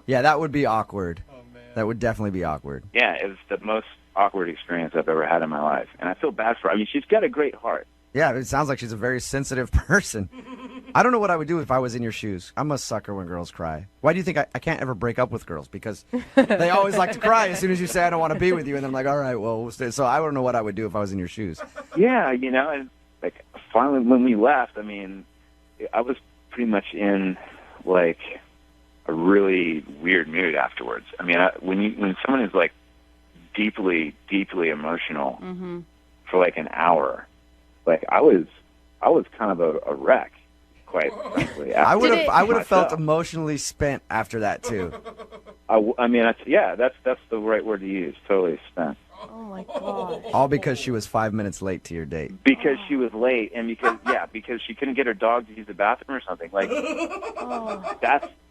Yeah, that would be awkward. Oh, man. That would definitely be awkward. Yeah, it was the most awkward experience I've ever had in my life, and I feel bad for her. I mean, she's got a great heart. Yeah, it sounds like she's a very sensitive person. I don't know what I would do if I was in your shoes. I'm a sucker when girls cry. Why do you think I can't ever break up with girls? Because they always like to cry as soon as you say I don't want to be with you, and then I'm like, all right, well, we'll stay. So I don't know what I would do if I was in your shoes. Yeah, and finally when we left, I mean, I was pretty much in a really weird mood afterwards. I mean, when someone is deeply, deeply emotional for an hour, I was kind of a wreck, quite frankly. I would have felt emotionally spent after that too. I mean, that's the right word to use. Totally spent. Oh my god! All because she was 5 minutes late to your date. Because she was late, and because she couldn't get her dog to use the bathroom or something.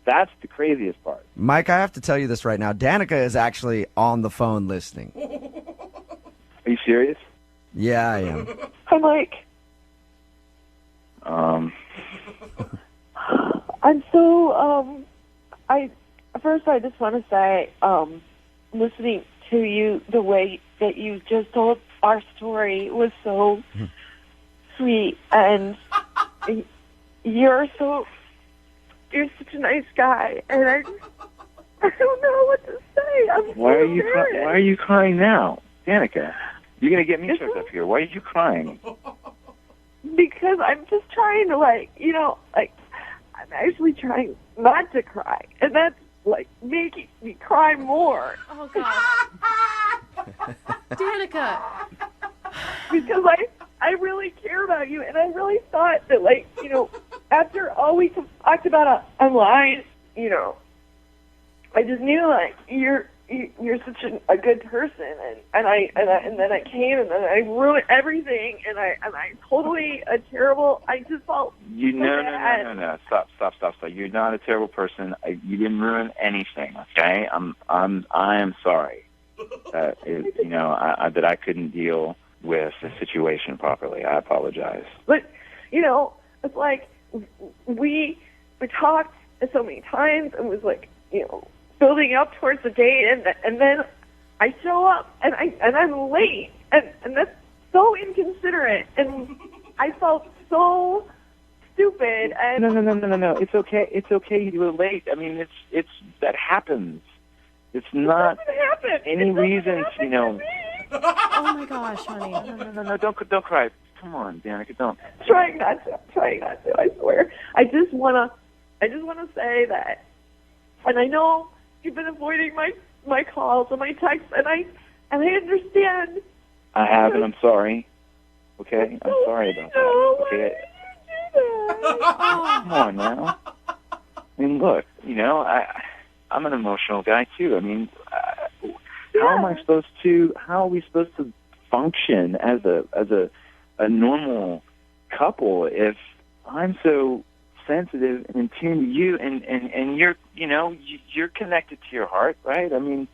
That's the craziest part. Mike, I have to tell you this right now. Danica is actually on the phone listening. Are you serious? Yeah, I am. Hi, Mike. I'm so, first I just want to say, listening to you, the way that you just told our story was so sweet, and you're such a nice guy, and I don't know what to say. Why are you crying now, Danica? You're gonna get me choked up here. Why are you crying? Because I'm just trying to I'm actually trying not to cry, and that's making me cry more. Oh god. Danica. Because I really care about you, and I really thought that after all we talked about online, I just knew you're such a good person, and then I came, and then I ruined everything, and I totally a terrible. I just felt no. Stop. You're not a terrible person. You didn't ruin anything. Okay, I am sorry that that I couldn't deal with the situation properly. I apologize. But, it's like we talked so many times and was like, building up towards the date, and then I show up and I'm late, and that's so inconsiderate, and I felt so stupid. And No. It's okay. It's okay. You were late. I mean, it's that happens. It's not any reason, Oh my gosh, honey. No, don't cry. Come on, Danica, don't. Trying not to. I swear. I just wanna say that, and I know you've been avoiding my calls and my texts, and I understand. I have, and I'm sorry. Okay, I'm sorry about that. Okay. Come on now. I mean, look, I'm an emotional guy too. I mean, how are we supposed to function as a normal couple if I'm so sensitive and in tune to you, and you're connected to your heart, right? I mean,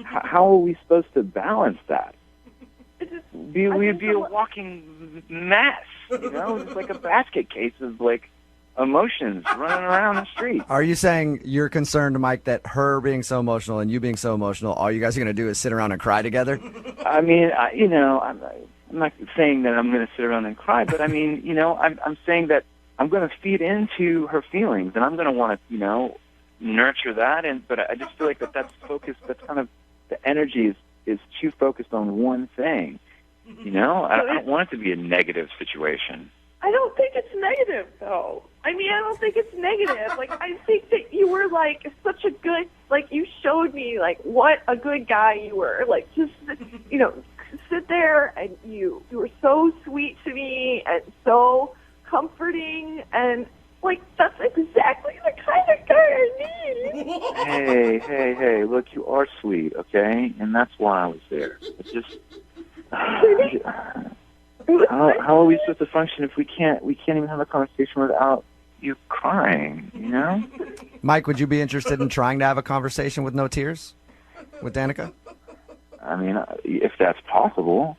how are we supposed to balance that? We'd be a walking mess, It's like a basket case of emotions running around the street. Are you saying you're concerned, Mike, that her being so emotional and you being so emotional, all you guys are going to do is sit around and cry together? I mean, I'm not saying that I'm going to sit around and cry, but I mean, I'm saying that I'm going to feed into her feelings, and I'm going to want to, nurture that. But I just feel like that's focused. That's kind of the energy is too focused on one thing. I don't want it to be a negative situation. I don't think it's negative, though. I mean, I don't think it's negative. I think that you were, such a good, you showed me, what a good guy you were. Just, sit there, and you were so sweet to me and so comforting, and, that's exactly the kind of guy I need. Hey, look, you are sweet, okay? And that's why I was there. It's just... How are we supposed to function if we can't even have a conversation without you crying, Mike, would you be interested in trying to have a conversation with no tears with Danica? I mean, if that's possible.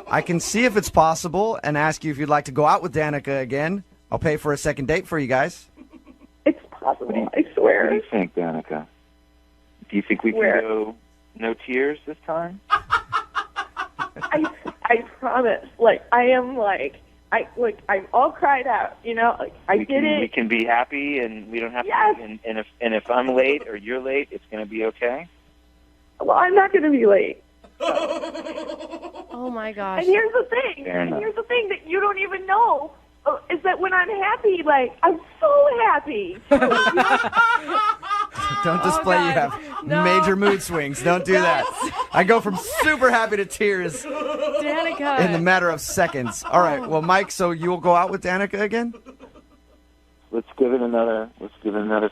I can see if it's possible and ask you if you'd like to go out with Danica again. I'll pay for a second date for you guys. It's possible, I swear. What do you think, Danica? Do you think we can go no tears this time? I promise. I am I'm all cried out. I did it. We can be happy, and we don't have yes. to. And if I'm late or you're late, it's going to be okay. Well, I'm not going to be late. Oh my gosh. And here's the thing. That you don't even know is that when I'm happy, I'm so happy. Don't display you have major mood swings. Don't do that. I go from super happy to tears Danica. in the matter of seconds. All right. Well, Mike, so you'll go out with Danica again? Let's give it another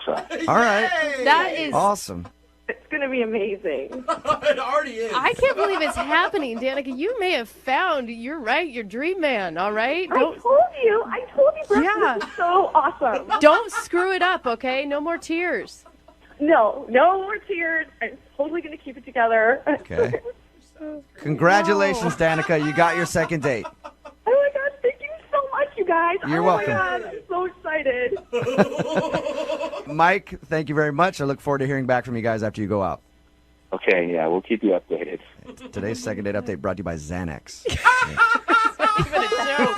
try. All right. That is awesome. It's going to be amazing. It already is. I can't believe it's happening, Danica. You may have found, your dream man, all right? I told you, Brooke, yeah. This is so awesome. Don't screw it up, okay? No more tears. No more tears. I'm totally going to keep it together. Okay. Congratulations, Danica. You got your second date. Oh, my God. Thank you so much, you guys. You're welcome. Oh, my God. I'm so excited. Mike, thank you very much. I look forward to hearing back from you guys after you go out. Okay, yeah, we'll keep you updated. Today's second date update brought to you by Xanax. Even a joke.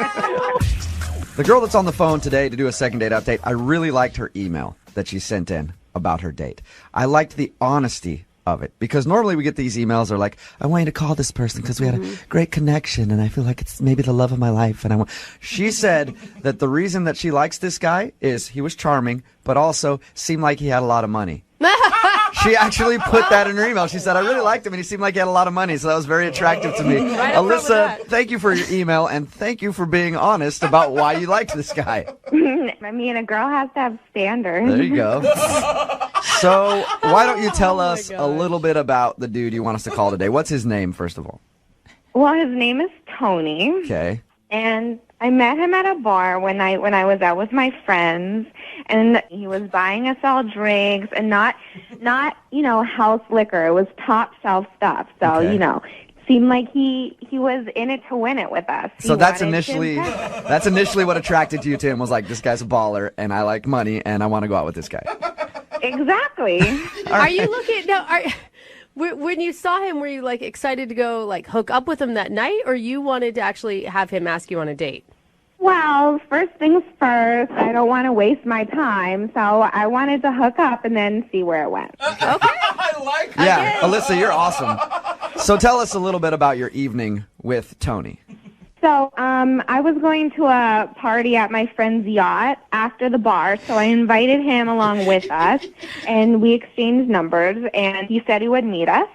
The girl that's on the phone today to do a second date update, I really liked her email that she sent in about her date. I liked the honesty of it, because normally we get these emails that are like, I want you to call this person because we had a great connection and I feel like it's maybe the love of my life. And she said that the reason that she likes this guy is he was charming, but also seemed like he had a lot of money. She actually put that in her email. She said, I really liked him and he seemed like he had a lot of money, so that was very attractive to me. Right, Alyssa, thank you for your email and thank you for being honest about why you liked this guy. I mean, a girl has to have standards. There you go. So why don't you tell us a little bit about the dude you want us to call today? What's his name, first of all? Well, his name is Tony. Okay. And I met him at a bar when I was out with my friends, and he was buying us all drinks, and not house liquor. It was top shelf stuff. So Okay. seemed like he was in it to win it with us. So that's initially what attracted you to him, was like, this guy's a baller and I like money and I want to go out with this guy. Exactly. Are you looking now? When you saw him, were you like excited to go like hook up with him that night, or you wanted to actually have him ask you on a date? Well, first things first, I don't want to waste my time, so I wanted to hook up and then see where it went. Okay. I like that. Yeah, Alyssa, you're awesome. So tell us a little bit about your evening with Tony. So I was going to a party at my friend's yacht after the bar, so I invited him along with us, and we exchanged numbers, and he said he would meet us,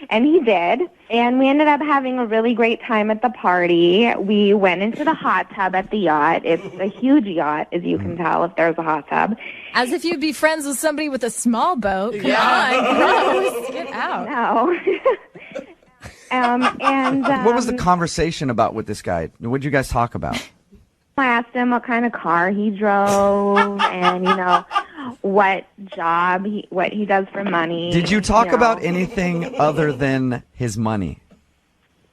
and he did. And we ended up having a really great time at the party. We went into the hot tub at the yacht. It's a huge yacht, as you can tell, if there's a hot tub. As if you'd be friends with somebody with a small boat. Come on, gross. Get out. No. What was the conversation about with this guy? What did you guys talk about? I asked him what kind of car he drove and, what job, what he does for money. Did you talk about anything other than his money?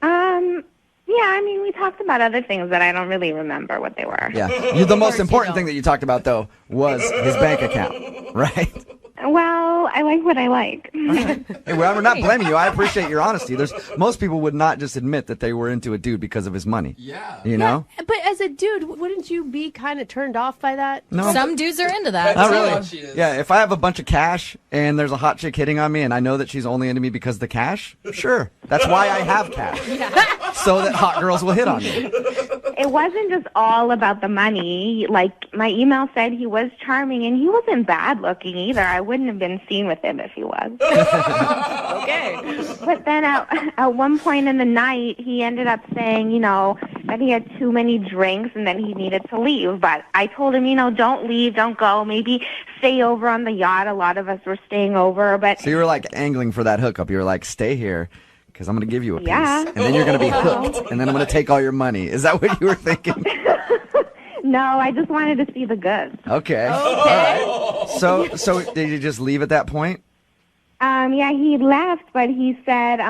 Yeah, we talked about other things that I don't really remember what they were. Yeah. The most important thing that you talked about, though, was his bank account, right? Well, I like what I like. Hey, well, we're not blaming you. I appreciate your honesty. Most people would not just admit that they were into a dude because of his money. Yeah. You know? But as a dude, wouldn't you be kind of turned off by that? No. Some dudes are into that. Not really. Yeah, if I have a bunch of cash and there's a hot chick hitting on me and I know that she's only into me because of the cash, sure. That's why I have cash. So that hot girls will hit on me. It wasn't just all about the money. Like, my email said he was charming, and he wasn't bad looking either. I wouldn't have been seen with him if he was. Okay. But then at one point in the night, he ended up saying, that he had too many drinks and that he needed to leave. But I told him, don't leave, don't go. Maybe stay over on the yacht. A lot of us were staying over. But So you were like angling for that hookup. You were like, stay here, because I'm going to give you a piece. Yeah. And then you're going to be hooked, and then I'm going to take all your money. Is that what you were thinking? no, I just wanted to see the goods. Okay. All right. So did you just leave at that point? Yeah, he left, but he said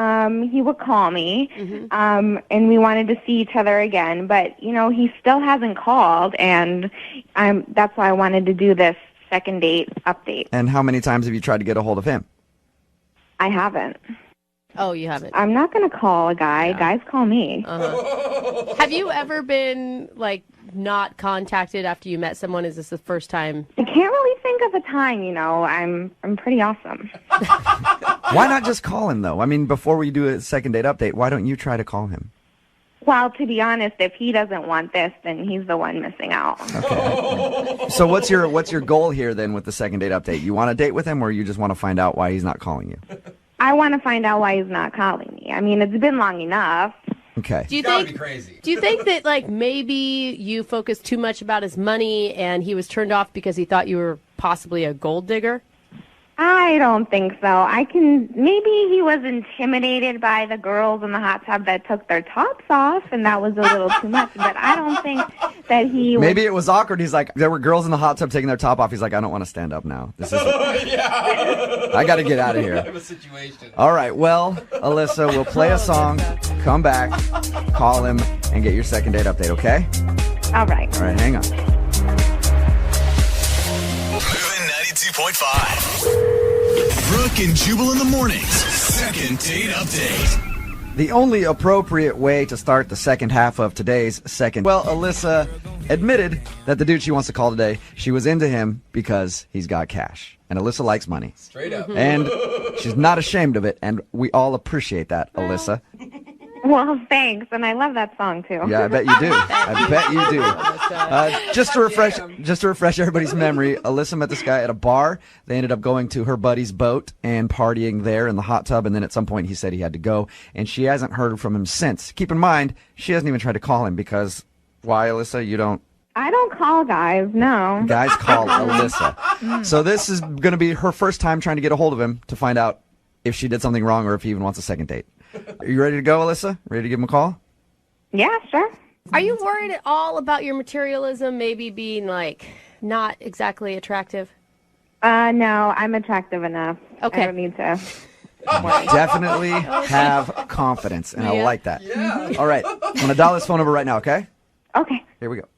he would call me, and we wanted to see each other again. But, he still hasn't called, and that's why I wanted to do this second date update. And how many times have you tried to get a hold of him? I haven't. Oh, you haven't? I'm not going to call a guy. Yeah. Guys call me. Have you ever been, not contacted after you met someone? Is this the first time? I can't really think of a time, I'm pretty awesome. Why not just call him, though? Before we do a second date update, why don't you try to call him? Well, to be honest, if he doesn't want this, then he's the one missing out. Okay. So what's your goal here, then, with the second date update? You want to date with him, or you just want to find out why he's not calling you? I want to find out why he's not calling me. It's been long enough. Okay. Do you think that maybe you focused too much about his money and he was turned off because he thought you were possibly a gold digger? I don't think so. Maybe he was intimidated by the girls in the hot tub that took their tops off, and that was a little too much, but I don't think that he was... Maybe it was awkward. He's like, there were girls in the hot tub taking their top off. He's like, I don't want to stand up now. This is... I got to get out of here. I have a situation. All right, well, Alyssa, we'll play a song, come back, call him, and get your second date update, okay? All right. All right, hang on. Moving 92.5. Brooke and Jubal in the mornings. Second date update. The only appropriate way to start the second half of today's second. Well, Alyssa admitted that the dude she wants to call today, she was into him because he's got cash. And Alyssa likes money. Straight up. And she's not ashamed of it, and we all appreciate that, Alyssa. Well, thanks, and I love that song too. Yeah, I bet you do. I bet you do. Just to refresh everybody's memory, Alyssa met this guy at a bar. They ended up going to her buddy's boat and partying there in the hot tub, and then at some point he said he had to go, and she hasn't heard from him since. Keep in mind, she hasn't even tried to call him because why, Alyssa? You don't? I don't call guys, no. Guys call Alyssa. So this is going to be her first time trying to get a hold of him to find out if she did something wrong or if he even wants a second date. Are you ready to go, Alyssa? Ready to give him a call? Yeah, sure. Are you worried at all about your materialism maybe being, not exactly attractive? No, I'm attractive enough. Okay. I don't need to. Definitely have confidence, and I like that. Yeah. All right. I'm going to dial this phone number right now, okay? Okay. Here we go.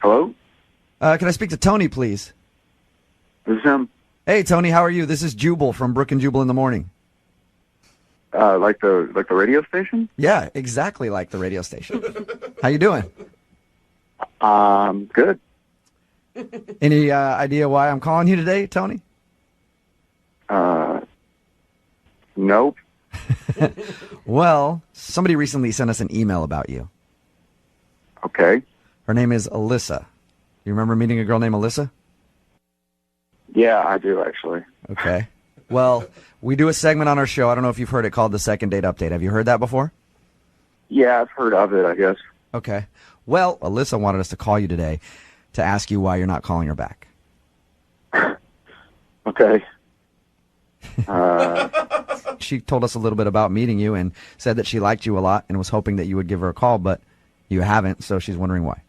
Hello? Can I speak to Tony, please? This is him. Hey, Tony, how are you? This is Jubal from Brooke and Jubal in the morning. Like the radio station? Yeah, exactly like the radio station. How you doing? Good. Any idea why I'm calling you today, Tony? Nope. Well, somebody recently sent us an email about you. Okay. Her name is Alyssa. You remember meeting a girl named Alyssa? Yeah, I do, actually. Okay. Well, we do a segment on our show. I don't know if you've heard it called the Second Date Update. Have you heard that before? Yeah, I've heard of it, I guess. Okay. Well, Alyssa wanted us to call you today to ask you why you're not calling her back. Okay. She told us a little bit about meeting you and said that she liked you a lot and was hoping that you would give her a call, but you haven't, so she's wondering why.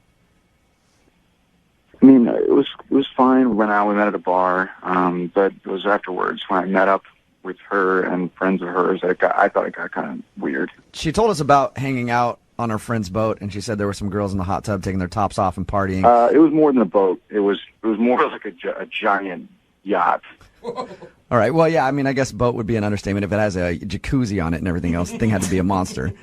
I mean, it was fine. We went out, we met at a bar, but it was afterwards when I met up with her and friends of hers. I thought it got kind of weird. She told us about hanging out on her friend's boat, and she said there were some girls in the hot tub taking their tops off and partying. It was more than a boat. It was more like a giant yacht. All right. Well, yeah, I mean, I guess boat would be an understatement. If it has a jacuzzi on it and everything else, the thing had to be a monster.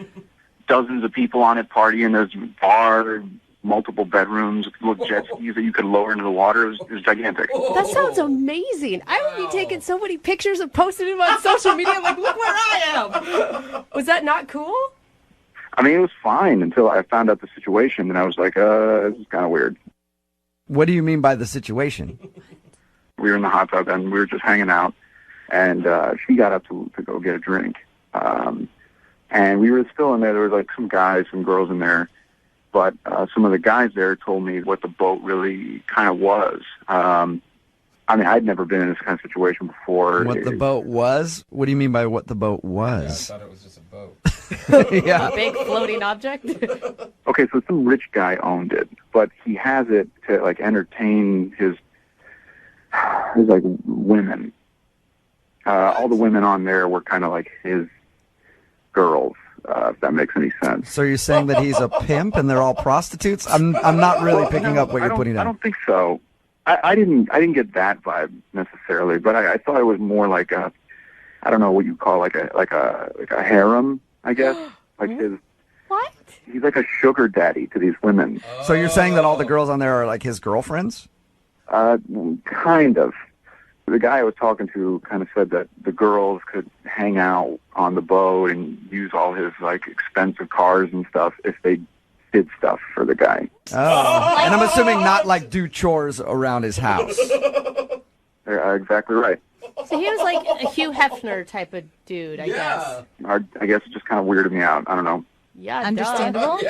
Dozens of people on it partying. There's a bar, multiple bedrooms, little jet skis that you could lower into the water. It was gigantic. That sounds amazing. I would be taking so many pictures and posting them on social media like, look where I am. Was that not cool? I mean, it was fine until I found out the situation, and I was like, this is kind of weird. What do you mean by the situation? We were in the hot tub, and we were just hanging out, and she got up to go get a drink. And we were still in there. There was like some guys, some girls in there. But some of the guys there told me what the boat really kind of was. I mean, I'd never been in this kind of situation before. What the boat was? What do you mean by what the boat was? Yeah, I thought it was just a boat. Yeah. A big floating object? Okay, so some rich guy owned it, but he has it to like entertain his like women. All the women on there were kind of like his girls. If that makes any sense. So you're saying that he's a pimp and they're all prostitutes? I'm not really picking up what you're putting down. I don't think so. I didn't get that vibe necessarily, but I thought it was more like a, I don't know what you call like a harem, I guess. Like his. What? He's like a sugar daddy to these women. So you're saying that all the girls on there are like his girlfriends? Kind of. The guy I was talking to kind of said that the girls could hang out on the boat and use all his like expensive cars and stuff if they did stuff for the guy. Oh, and I'm assuming not like do chores around his house. Exactly right. So he was like a Hugh Hefner type of dude, I guess. I guess it just kind of weirded me out. I don't know. Yeah, Understandable.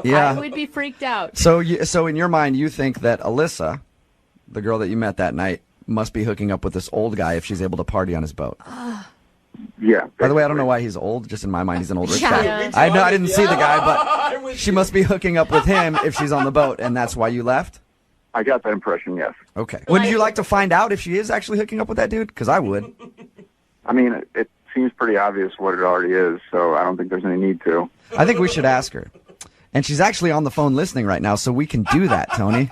Yeah. I would be freaked out. So in your mind, you think that Alyssa, the girl that you met that night, must be hooking up with this old guy if she's able to party on his boat. Yeah. By the way, I don't know why he's old. Just in my mind, he's an old rich guy. Yeah. I didn't see the guy, but she must be hooking up with him if she's on the boat, and that's why you left? I got that impression, yes. Okay. Would you like to find out if she is actually hooking up with that dude? Because I would. I mean, it seems pretty obvious what it already is, so I don't think there's any need to. I think we should ask her. And she's actually on the phone listening right now, so we can do that, Tony.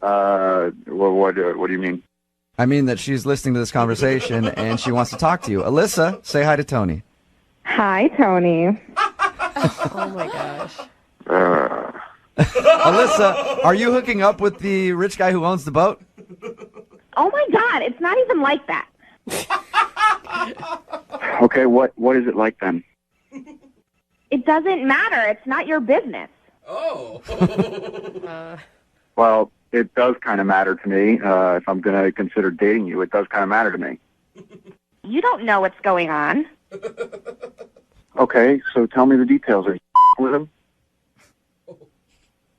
What do you mean? I mean that she's listening to this conversation and she wants to talk to you. Alyssa, say hi to Tony. Hi, Tony. Oh my gosh. Alyssa, are you hooking up with the rich guy who owns the boat? Oh my God, it's not even like that. Okay, what is it like then? It doesn't matter. It's not your business. Oh. Well, it does kind of matter to me. If I'm going to consider dating you, it does kind of matter to me. You don't know what's going on. Okay, so tell me the details. Are you with him?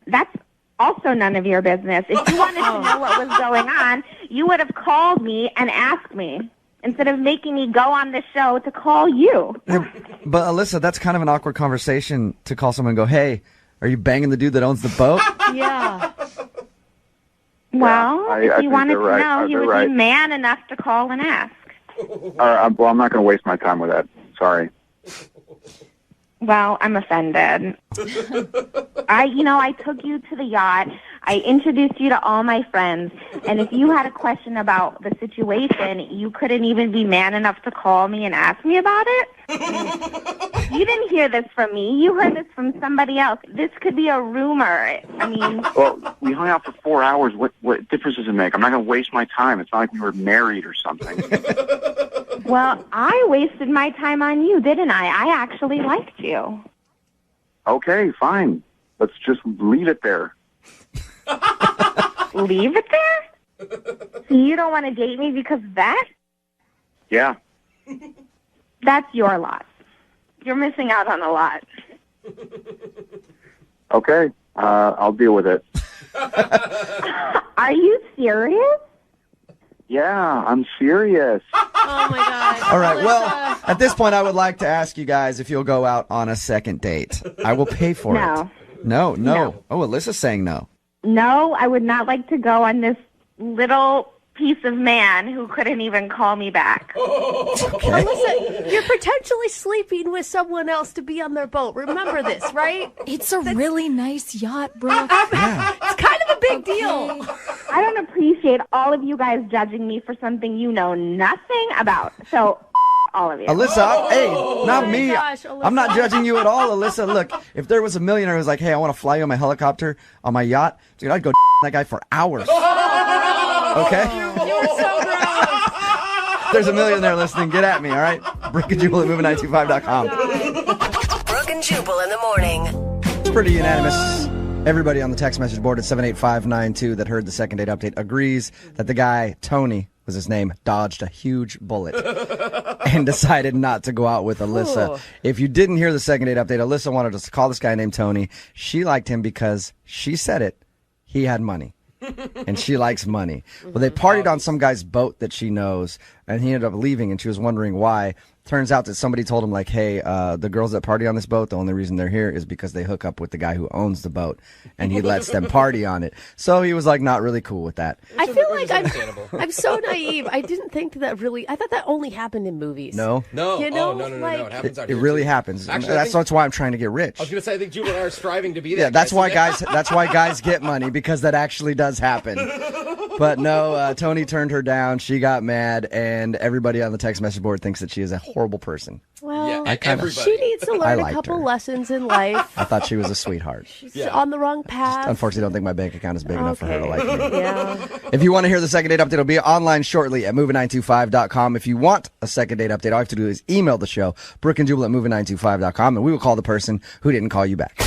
That's also none of your business. If you wanted to know what was going on, you would have called me and asked me instead of making me go on the show to call you. But Alyssa, that's kind of an awkward conversation to call someone and go, hey, Are you banging the dude that owns the boat? Yeah. Well, I if think you wanted they're to right. know, he They're would right. be man enough to call and ask. Well, I'm not going to waste my time with that. Sorry. Well, I'm offended. I took you to the yacht. I introduced you to all my friends. And if you had a question about the situation, you couldn't even be man enough to call me and ask me about it? You didn't hear this from me. You heard this from somebody else. This could be a rumor. I mean... Well, we hung out for 4 hours. What difference does it make? I'm not going to waste my time. It's not like we were married or something. Well, I wasted my time on you, didn't I? I actually liked you. Okay, fine. Let's just leave it there. Leave it there? So you don't want to date me because of that? Yeah. That's your loss. You're missing out on a lot. Okay, I'll deal with it. Are you serious? Yeah, I'm serious. Oh my God. All right, well, at this point, I would like to ask you guys if you'll go out on a second date. I will pay for No. it. No. Oh, Alyssa's saying no. No, I would not like to go on this little piece of man who couldn't even call me back. Okay. Listen, you're potentially sleeping with someone else to be on their boat. Remember this, right? It's a really nice yacht, Brooke. It's kind of a big deal. I don't appreciate all of you guys judging me for something you know nothing about. So, all of you. Alyssa, hey, not my me. gosh, Alyssa. I'm not judging you at all, Alyssa. Look, if there was a millionaire who was like, hey, I want to fly you on my helicopter on my yacht, dude, I'd go that guy for hours. Okay? You were so gross. There's a millionaire listening. Get at me, all right? Brooke and Jubal at moving925.com. Brooke and Jubal in the morning. It's pretty unanimous. Everybody on the text message board at 78592 that heard the second date update agrees that the guy, Tony was his name, dodged a huge bullet and decided not to go out with Alyssa. Ooh. If you didn't hear the second date update, Alyssa wanted us to call this guy named Tony. She liked him because she said it. He had money. And she likes money. Well, they partied on some guy's boat that she knows, and he ended up leaving, and she was wondering why. Turns out that somebody told him, like, hey, the girls that party on this boat, the only reason they're here is because they hook up with the guy who owns the boat, and he lets them party on it. So he was, like, not really cool with that. I feel like I'm so naive. I didn't think that really. I thought that only happened in movies. No? No. You know, no. It happens out It here, really too. happens. Actually, That's why I'm trying to get rich. I was going to say, I think Jubal and I are striving to be that. Yeah, that's guy. why guys get money, because that actually does happen. But no, Tony turned her down. She got mad, and everybody on the text message board thinks that she is a horrible person. Well, Yeah, everybody. she needs to I learn a liked couple her. lessons in life. I thought she was a sweetheart. She's on the wrong path. Unfortunately, I don't think my bank account is big enough for her to like me. Yeah. If you want to hear the second date update, it'll be online shortly at moving925.com. If you want a second date update, all you have to do is email the show, Brooke and Jubal at moving925.com, and we will call the person who didn't call you back.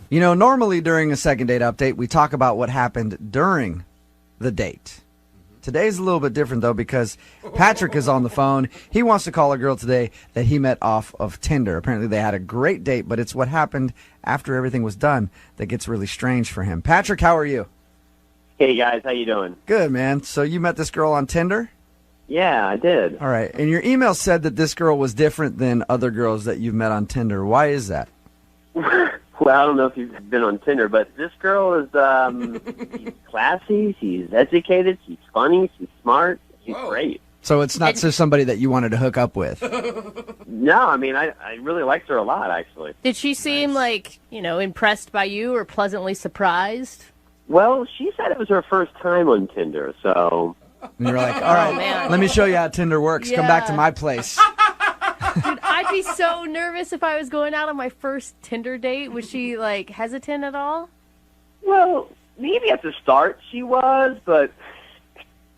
You know, normally during a second date update, we talk about what happened during the date. Today's a little bit different, though, because Patrick is on the phone. He wants to call a girl today that he met off of Tinder. Apparently, they had a great date, but it's what happened after everything was done that gets really strange for him. Patrick, how are you? Hey, guys. How you doing? Good, man. So you met this girl on Tinder? Yeah, I did. All right. And your email said that this girl was different than other girls that you've met on Tinder. Why is that? Well, I don't know if you've been on Tinder, but this girl is she's classy, she's educated, she's funny, she's smart, she's great. So it's not just somebody that you wanted to hook up with. No, I mean, I really liked her a lot, actually. Did she seem like, impressed by you or pleasantly surprised? Well, she said it was her first time on Tinder, so... And you're like, all right, man. let me show you how Tinder works. Come back to my place. Dude, I'd be so nervous if I was going out on my first Tinder date. Was she, hesitant at all? Well, maybe at the start she was, but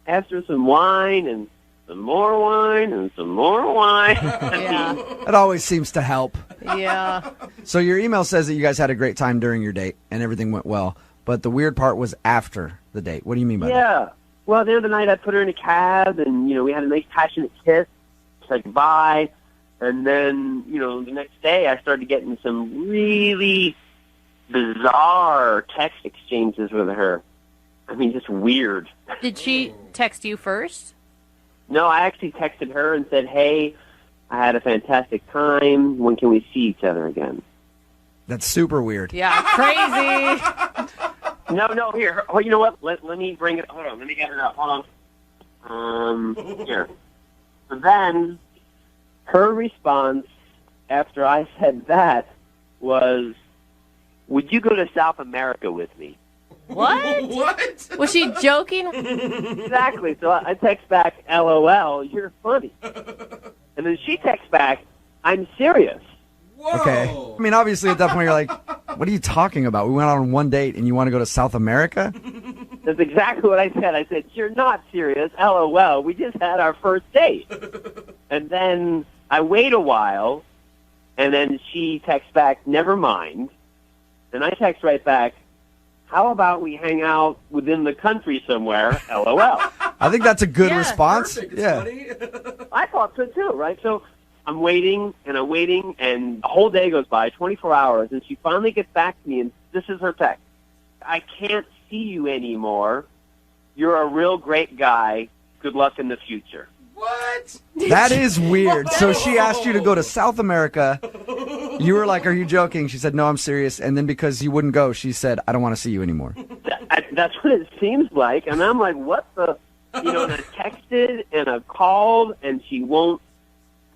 after some wine and some more wine and some more wine... Yeah. It always seems to help. Yeah. So your email says that you guys had a great time during your date and everything went well, but the weird part was after the date. What do you mean by that? Yeah. Well, the other night I put her in a cab, and, we had a nice passionate kiss, said goodbye, and then, the next day I started getting some really bizarre text exchanges with her. I mean, just weird. Did she text you first? No, I actually texted her and said, hey, I had a fantastic time. When can we see each other again? That's super weird. Yeah, crazy. No, here. Oh, you know what? Let me bring it. Hold on. Let me get it up. Hold on. Here. So then, her response after I said that was, would you go to South America with me? What? What? Was she joking? Exactly. So I text back, LOL, you're funny. And then she texts back, I'm serious. Whoa. Okay. I mean, obviously, at that point, you're like, what are you talking about? We went on one date, and you want to go to South America? That's exactly what I said. I said, you're not serious. LOL. We just had our first date. And then I wait a while, and then she texts back, never mind. Then I text right back, how about we hang out within the country somewhere? LOL. I think that's a good response. Perfect, Yeah. buddy. I thought so too, right? So I'm waiting, and a whole day goes by, 24 hours, and she finally gets back to me, and this is her text. I can't see you anymore. You're a real great guy. Good luck in the future. What? That is weird. So she asked you to go to South America. You were like, are you joking? She said, no, I'm serious. And then because you wouldn't go, she said, I don't want to see you anymore. That's what it seems like, and I'm like, what the? And I texted, and I called, and she won't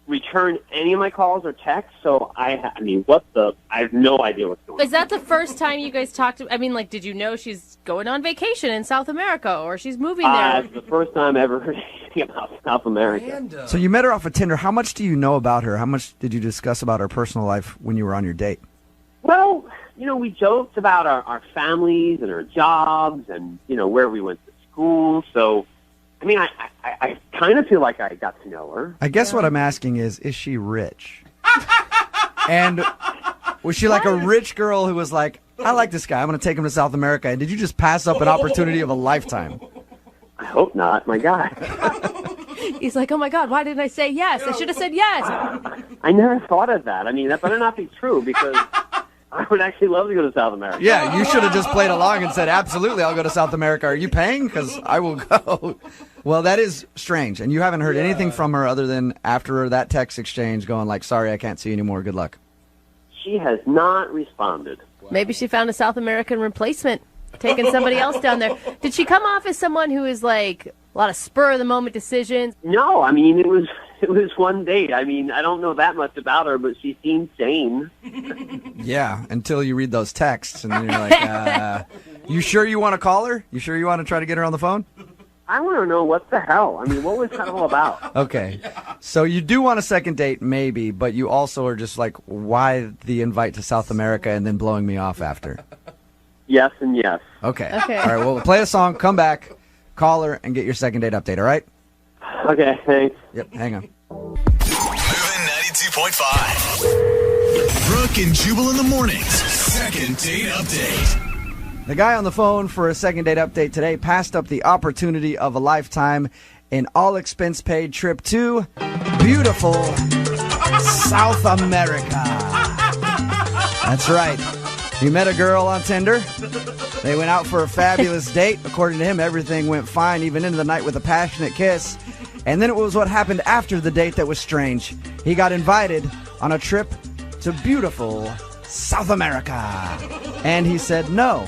return any of my calls or texts, so I mean, what the? I have no idea what's going on. Is that the first time you guys talked to? I mean, like, did you know she's going on vacation in South America or she's moving there? It's the first time I ever heard anything about South America. Random. So you met her off of Tinder. How much do you know about her? How much did you discuss about her personal life when you were on your date? Well, we joked about our families and our jobs and, where we went to school. So, I mean, I kind of feel like I got to know her. I guess what I'm asking is she rich? And was she like a rich girl who was like, I like this guy, I'm going to take him to South America? And did you just pass up an opportunity of a lifetime? I hope not, my God. He's like, oh my God, why didn't I say yes? I should have said yes. I never thought of that. I mean, that better not be true because I would actually love to go to South America. Yeah, you should have just played along and said, absolutely, I'll go to South America. Are you paying? Because I will go. Well, that is strange. And you haven't heard anything from her other than after that text exchange going like, sorry, I can't see you anymore. Good luck. She has not responded. Maybe she found a South American replacement, taking somebody else down there. Did she come off as someone who is like a lot of spur-of-the-moment decisions? No, I mean, it was one date. I mean, I don't know that much about her, but she seemed sane. Yeah, until you read those texts, and then you're like, you sure you want to call her? You sure you want to try to get her on the phone? I want to know what the hell. I mean, what was that all about? Okay, so you do want a second date, maybe, but you also are just like, why the invite to South America and then blowing me off after? Yes and yes. Okay. All right, well, play a song, come back, call her, and get your second date update, all right? Okay, thanks. Yep, hang on. Moving 92.5. Brooke and Jubal in the mornings. Second date update. The guy on the phone for a second date update today passed up the opportunity of a lifetime, an all-expense-paid trip to beautiful South America. That's right. He met a girl on Tinder. They went out for a fabulous date. According to him, everything went fine, even into the night with a passionate kiss. And then it was what happened after the date that was strange. He got invited on a trip to beautiful South America. And he said no.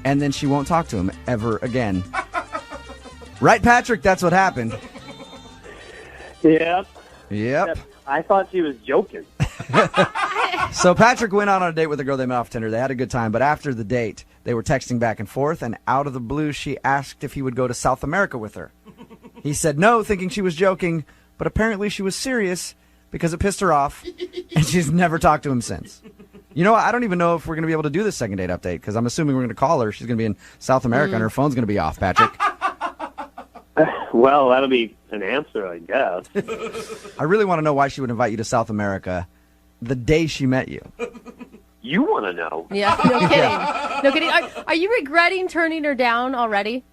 And then she won't talk to him ever again. Right, Patrick? That's what happened. Yep. Yep. I thought she was joking. So Patrick went out on a date with a girl they met off Tinder. They had a good time, but after the date, they were texting back and forth, and out of the blue, she asked if he would go to South America with her. He said no, thinking she was joking, but apparently she was serious because it pissed her off, and she's never talked to him since. You know what? I don't even know if we're going to be able to do this second date update because I'm assuming we're going to call her. She's going to be in South America, and her phone's going to be off, Patrick. Well, that'll be an answer, I guess. I really want to know why she would invite you to South America the day she met you. You want to know? Yeah, no kidding. No kidding. Are you regretting turning her down already?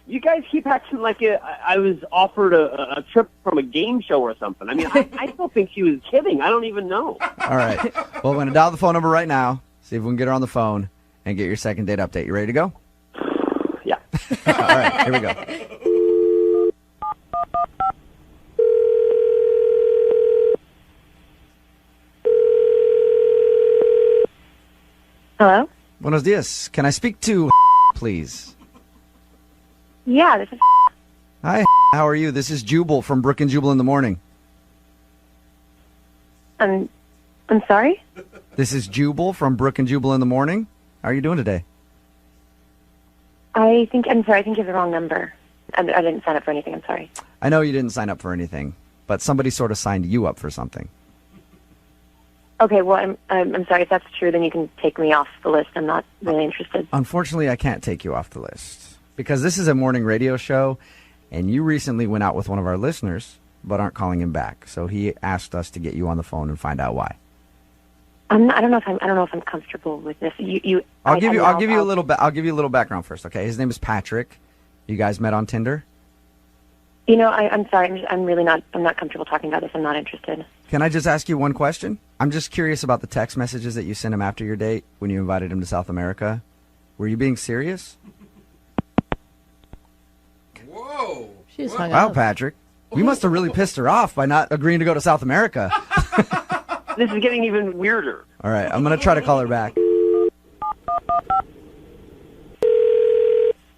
You guys keep acting like I was offered a trip from a game show or something. I mean, I still think she was kidding. I don't even know. All right. Well, we're going to dial the phone number right now, see if we can get her on the phone, and get your second date update. You ready to go? Yeah. All right, here we go. Buenos dias. Can I speak to please? Yeah, this is. Hi, how are you? This is Jubal from Brooke and Jubal in the morning. I'm sorry? This is Jubal from Brooke and Jubal in the morning. How are you doing today? I'm sorry, I think you have the wrong number. I didn't sign up for anything, I'm sorry. I know you didn't sign up for anything, but somebody sort of signed you up for something. Okay, well, I'm sorry. If that's true, then you can take me off the list. I'm not really interested. Unfortunately, I can't take you off the list because this is a morning radio show, and you recently went out with one of our listeners, but aren't calling him back. So he asked us to get you on the phone and find out why. I don't know if I'm comfortable with this. I'll give you a little background first, okay? His name is Patrick. You guys met on Tinder? I'm sorry. I'm not comfortable talking about this. I'm not interested. Can I just ask you one question? I'm just curious about the text messages that you sent him after your date when you invited him to South America. Were you being serious? Whoa. She's hung Wow, up. Patrick. We must have really pissed her off by not agreeing to go to South America. This is getting even weirder. All right, I'm going to try to call her back.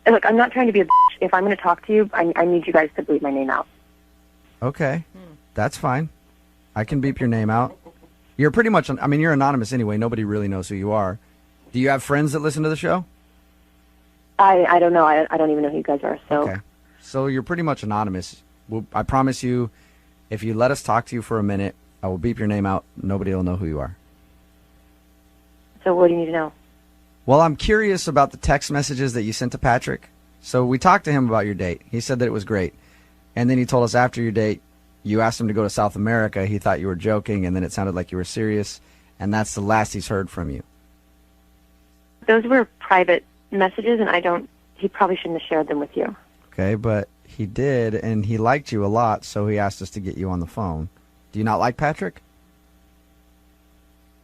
Look, I'm not trying to be a bitch. If I'm going to talk to you, I need you guys to bleep my name out. Okay, that's fine. I can beep your name out. You're pretty much, you're anonymous anyway. Nobody really knows who you are. Do you have friends that listen to the show? I don't know. I don't even know who you guys are. So. Okay. So you're pretty much anonymous. I promise you, if you let us talk to you for a minute, I will beep your name out. Nobody will know who you are. So what do you need to know? Well, I'm curious about the text messages that you sent to Patrick. So we talked to him about your date. He said that it was great. And then he told us after your date, you asked him to go to South America. He thought you were joking, and then it sounded like you were serious. And that's the last he's heard from you. Those were private messages, and he probably shouldn't have shared them with you. Okay, but he did, and he liked you a lot, so he asked us to get you on the phone. Do you not like Patrick?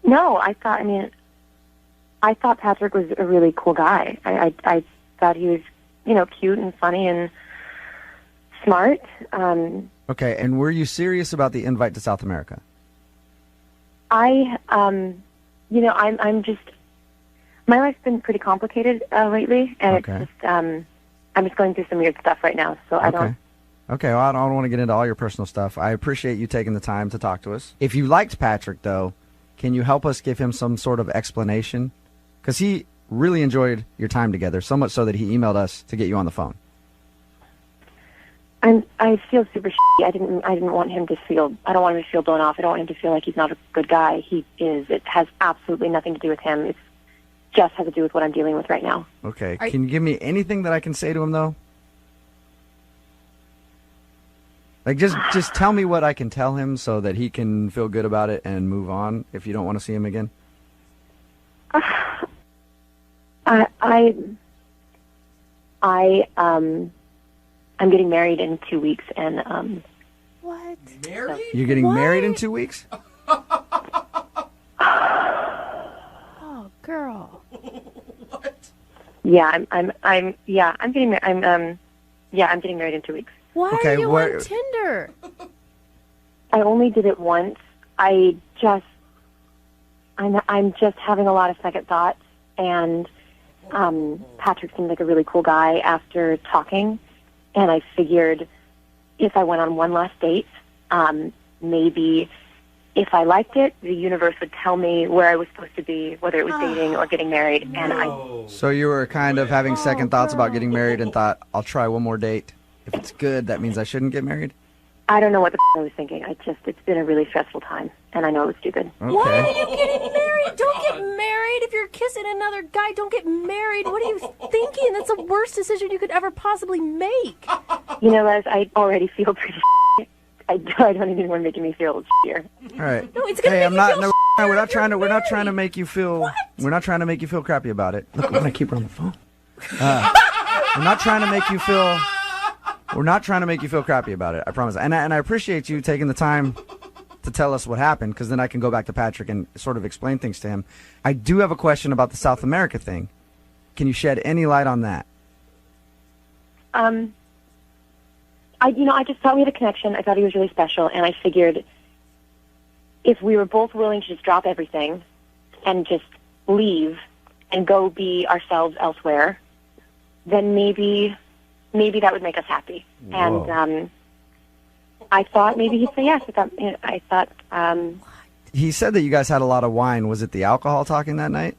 No, I thought Patrick was a really cool guy. I thought he was, cute and funny and smart. Okay, and were you serious about the invite to South America? I'm just, my life's been pretty complicated lately, and Okay. it's just, I'm just going through some weird stuff right now, so I don't. Okay, well, I don't want to get into all your personal stuff. I appreciate you taking the time to talk to us. If you liked Patrick, though, can you help us give him some sort of explanation? Because he really enjoyed your time together, so much so that he emailed us to get you on the phone. I feel super shitty. I didn't want him to feel. I don't want him to feel blown off. I don't want him to feel like he's not a good guy. He is. It has absolutely nothing to do with him. It just has to do with what I'm dealing with right now. Okay, can you give me anything that I can say to him, though? Like, just tell me what I can tell him so that he can feel good about it and move on if you don't want to see him again. I'm getting married in 2 weeks, and What? Married? You're getting married in 2 weeks? Oh, girl. yeah, I'm getting married. I'm getting married in 2 weeks. Why Okay, are you what- on Tinder? I only did it once. I'm just having a lot of second thoughts, and Patrick seemed like a really cool guy after talking, and I figured if I went on one last date, maybe if I liked it, the universe would tell me where I was supposed to be, whether it was dating or getting married, and So you were kind of having second thoughts about getting married and thought, I'll try one more date. If it's good, that means I shouldn't get married? I don't know what the I was thinking. It's been a really stressful time, and I know it was stupid. Okay. Why are you getting married? Don't get married. If you're kissing another guy, don't get married. What are you thinking? That's the worst decision you could ever possibly make. You know, Les, I already feel pretty I don't even want to make me feel shittier. All right. No, it's gonna Hey, make I'm you not. feel No, shittier we're not if trying to. you're We're not trying to married. make you feel. What? We're not trying to make you feel crappy about it. Look, I'm gonna keep her on the phone. We're not trying to make you feel. We're not trying to make you feel crappy about it. I promise. And I appreciate you taking the time to tell us what happened, because then I can go back to Patrick and sort of explain things to him. I do have a question about the South America thing. Can you shed any light on that? I just thought we had a connection. I thought he was really special, and I figured if we were both willing to just drop everything and just leave and go be ourselves elsewhere, then maybe that would make us happy. Whoa. And I thought maybe he'd say yes. I thought. He said that you guys had a lot of wine. Was it the alcohol talking that night?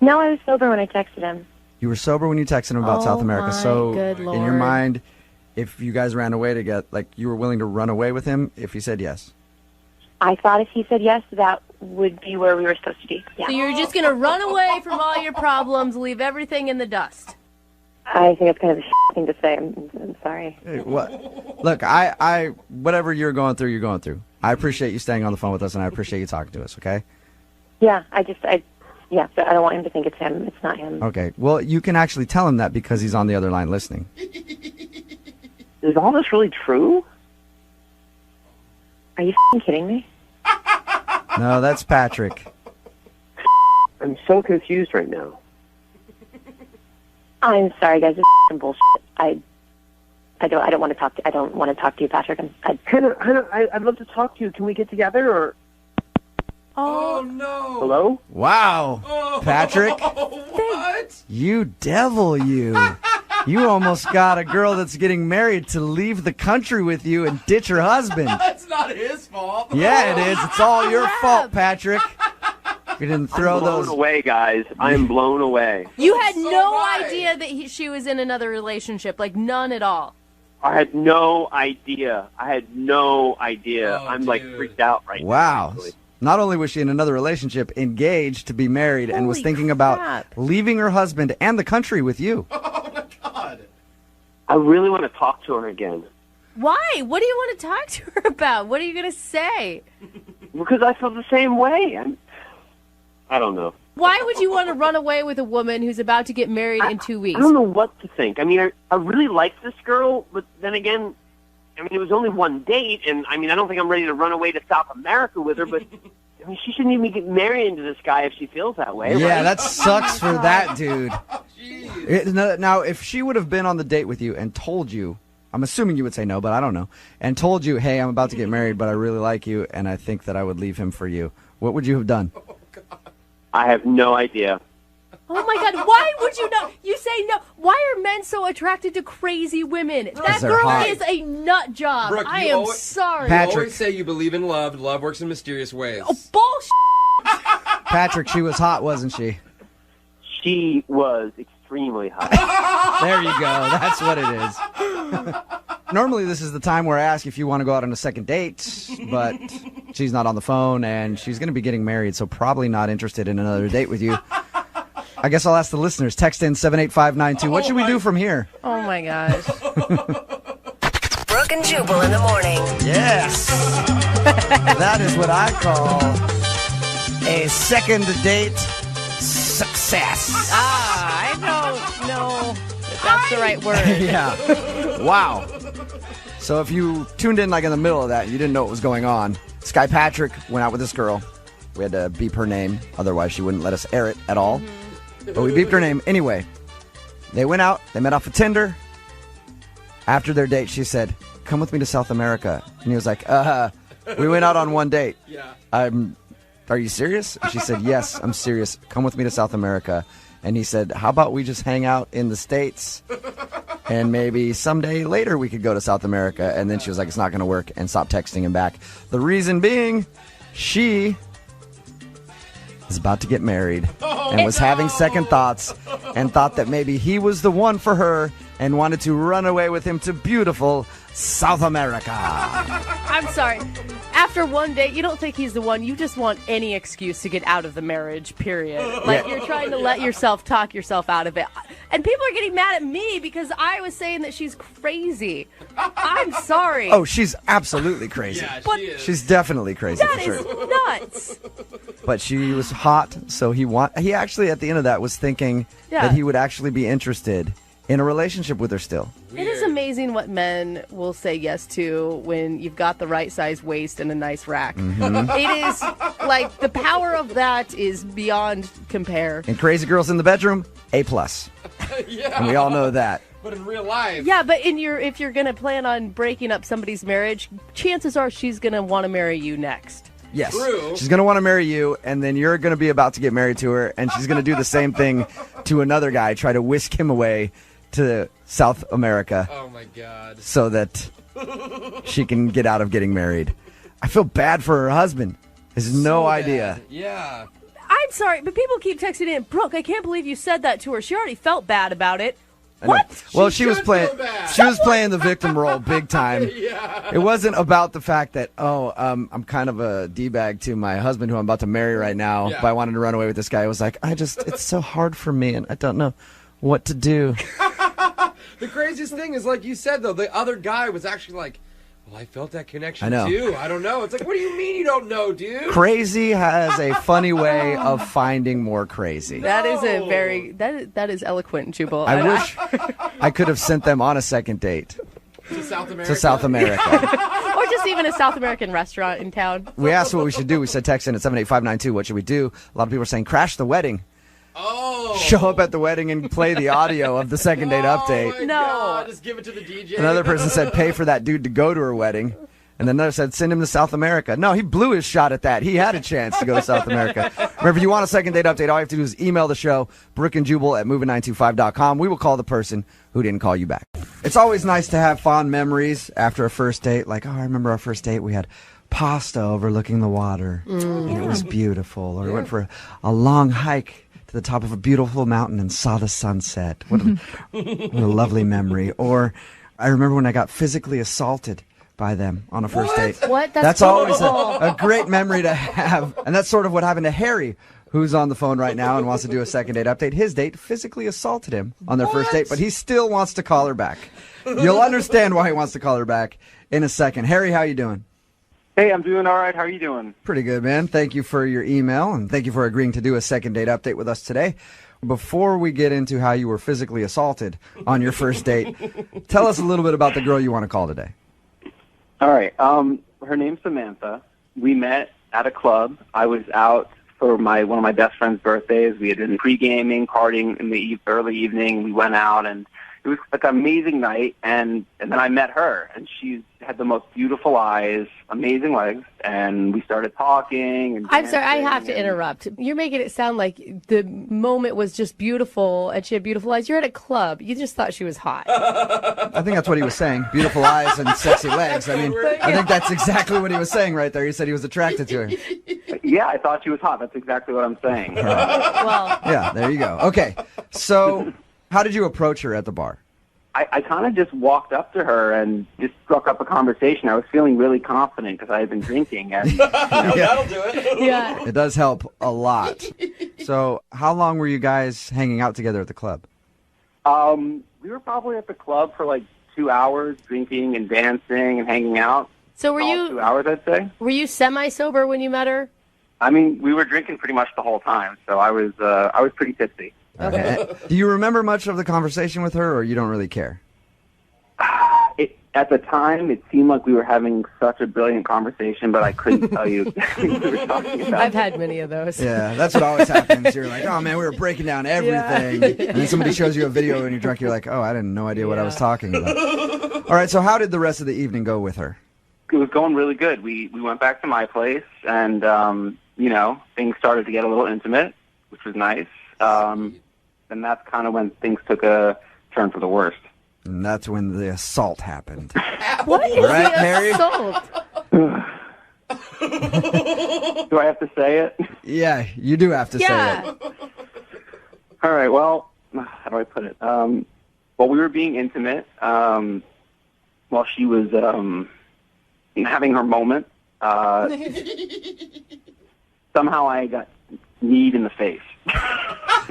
No, I was sober when I texted him. You were sober when you texted him about South America. my So good in your Lord. mind, if you guys ran away together, like you were willing to run away with him if he said yes? I thought if he said yes, that would be where we were supposed to be. Yeah. So you're just going to run away from all your problems, leave everything in the dust. I think it's kind of a thing to say. I'm sorry. Hey, what? Look, I whatever you're going through, you're going through. I appreciate you staying on the phone with us, and I appreciate you talking to us, okay? Yeah, I don't want him to think it's him. It's not him. Okay. Well, you can actually tell him that because he's on the other line listening. Is all this really true? Are you kidding me? No, that's Patrick. I'm so confused right now. I'm sorry, guys. This is bullshit. I don't want to talk to. I don't want to talk to you, Patrick. Hannah, I'd love to talk to you. Can we get together or? Oh no! Hello? Wow, Patrick. What? You devil, you. You almost got a girl that's getting married to leave the country with you and ditch her husband. That's not his fault. Yeah, it is. It's all your fault, Patrick. You didn't throw I'm blown those. away, guys. I'm blown away. You had no idea that she was in another relationship, like none at all. I had no idea. I'm like freaked out right now. Wow. Actually. Not only was she in another relationship, engaged to be married, and was Holy thinking crap. about leaving her husband and the country with you. I really want to talk to her again. Why? What do you want to talk to her about? What are you going to say? Because I feel the same way. I don't know. Why would you want to run away with a woman who's about to get married in 2 weeks? I don't know what to think. I mean, I really like this girl, but then again, I mean, it was only one date, and I mean, I don't think I'm ready to run away to South America with her, but I mean, she shouldn't even get married into this guy if she feels that way, Yeah, right? that sucks for that dude. Now, if she would have been on the date with you and told you, I'm assuming you would say no, but I don't know, and told you, hey, I'm about to get married, but I really like you, and I think that I would leave him for you, what would you have done? I have no idea. Oh my God, why would you not? You say no. Why are men so attracted to crazy women? That they're girl hot. is a nut job. Brooke, I you am always- sorry. You always say you believe in love. Love works in mysterious ways. Oh, bullshit. Patrick, she was hot, wasn't she? She was extremely hot. There you go. That's what it is. Normally, this is the time where I ask if you want to go out on a second date, but she's not on the phone, and she's going to be getting married, so probably not interested in another date with you. I guess I'll ask the listeners. Text in 78592. What should we do from here? Oh my gosh. Brooke and Jubal in the morning. Yes. That is what I call a second date success. I don't know if that's the right word. Yeah. Wow. So if you tuned in like in the middle of that and you didn't know what was going on, Sky Patrick went out with this girl. We had to beep her name, otherwise she wouldn't let us air it at all. But we beeped her name anyway. They went out, they met off of Tinder. After their date, she said, come with me to South America. And he was like, we went out on one date. Yeah. Are you serious? And she said, yes, I'm serious. Come with me to South America. And he said, how about we just hang out in the States and maybe someday later we could go to South America. And then she was like, it's not going to work, and stopped texting him back. The reason being, she is about to get married and was having second thoughts and thought that maybe he was the one for her and wanted to run away with him to beautiful South America. I'm sorry. After one date, you don't think he's the one. You just want any excuse to get out of the marriage, period. Like, you're trying to let yourself talk yourself out of it. And people are getting mad at me because I was saying that she's crazy. I'm sorry. Oh, she's absolutely crazy. Yeah, But- she is. She's definitely crazy That for is sure. nuts. But she was hot, so he actually at the end of that was thinking Yeah. that he would actually be interested in a relationship with her still. It is amazing what men will say yes to when you've got the right size waist and a nice rack. It is like the power of that is beyond compare. And crazy girls in the bedroom, A+. Yeah. And we all know that. But in real life. Yeah, but if you're gonna plan on breaking up somebody's marriage, chances are she's gonna want to marry you next. Yes. True. She's going to want to marry you, and then you're going to be about to get married to her, and she's going to do the same thing to another guy, try to whisk him away to South America. Oh, my God. So that she can get out of getting married. I feel bad for her husband. Has no idea. Bad. Yeah. I'm sorry, but people keep texting in, Brooke, I can't believe you said that to her. She already felt bad about it. What? Well, she was playing the victim role big time. Yeah. It wasn't about the fact that, I'm kind of a D-bag to my husband who I'm about to marry right now, Yeah. but I wanted to run away with this guy. It was like, it's so hard for me, and I don't know what to do. The craziest thing is, like you said, though, the other guy was actually like, well, I felt that connection, I know. too. I don't know. It's like, what do you mean you don't know, dude? Crazy has a funny way of finding more crazy. That is a very that is eloquent, Jubal. I wish I could have sent them on a second date To South America? to South America. or just even a South American restaurant in town. We asked what we should do. We said text in at 78592. What should we do? A lot of people are saying crash the wedding. Oh. Show up at the wedding and play the audio of the second date update. No. Just give it to the DJ. Another person said pay for that dude to go to her wedding. And then another said send him to South America. No, he blew his shot at that. He had a chance to go to South America. Remember, if you want a second date update, all you have to do is email the show, brookeandjubal@moving925.com. We will call the person who didn't call you back. It's always nice to have fond memories after a first date. Like, I remember our first date. We had pasta overlooking the water. And it was beautiful. Or we went for a long hike to the top of a beautiful mountain and saw the sunset. What a lovely memory. Or I remember when I got physically assaulted by them on a first date. What? That's always a great memory to have. And that's sort of what happened to Harry, who's on the phone right now and wants to do a second date update. His date physically assaulted him on their first date, but he still wants to call her back. You'll understand why he wants to call her back in a second. Harry, how you doing? Hey, I'm doing all right. How are you doing? Pretty good, man. Thank you for your email, and thank you for agreeing to do a second date update with us today. Before we get into how you were physically assaulted on your first date, tell us a little bit about the girl you want to call today. All right. Her name's Samantha. We met at a club. I was out for one of my best friend's birthdays. We had been pre-gaming, partying in the early evening. We went out, and it was like an amazing night. And then I met her, and she had the most beautiful eyes, amazing legs, and we started talking. And I'm sorry, I have to dancing, interrupt. You're making it sound like the moment was just beautiful and she had beautiful eyes. You're at a club. You just thought she was hot. I think that's what he was saying. Beautiful eyes and sexy legs. I mean, I think that's exactly what he was saying right there. He said he was attracted to her. Yeah, I thought she was hot. That's exactly what I'm saying. Well, Yeah, there you go. Okay, so how did you approach her at the bar? I kind of just walked up to her and just struck up a conversation. I was feeling really confident because I had been drinking. And, That'll do it. yeah. It does help a lot. So how long were you guys hanging out together at the club? we were probably at the club for like 2 hours, drinking and dancing and hanging out. So were All you 2 hours, I'd say. Were you semi-sober when you met her? I mean, we were drinking pretty much the whole time, so I was pretty tipsy. Okay. Do you remember much of the conversation with her, or you don't really care? At the time, it seemed like we were having such a brilliant conversation, but I couldn't tell you exactly what we were talking about. I've had many of those. Yeah, that's what always happens. You're like, oh man, we were breaking down everything. And then somebody shows you a video when you're drunk, you're like, oh, I didn't no idea what I was talking about. All right, so how did the rest of the evening go with her? It was going really good. We went back to my place, and things started to get a little intimate, which was nice. And that's kind of when things took a turn for the worst. And that's when the assault happened. What is Right, the Harry? assault? Do I have to say it? Yeah, you do have to say it. All right, well, how do I put it? Well, we were being intimate while she was having her moment. Somehow I got kneed in the face.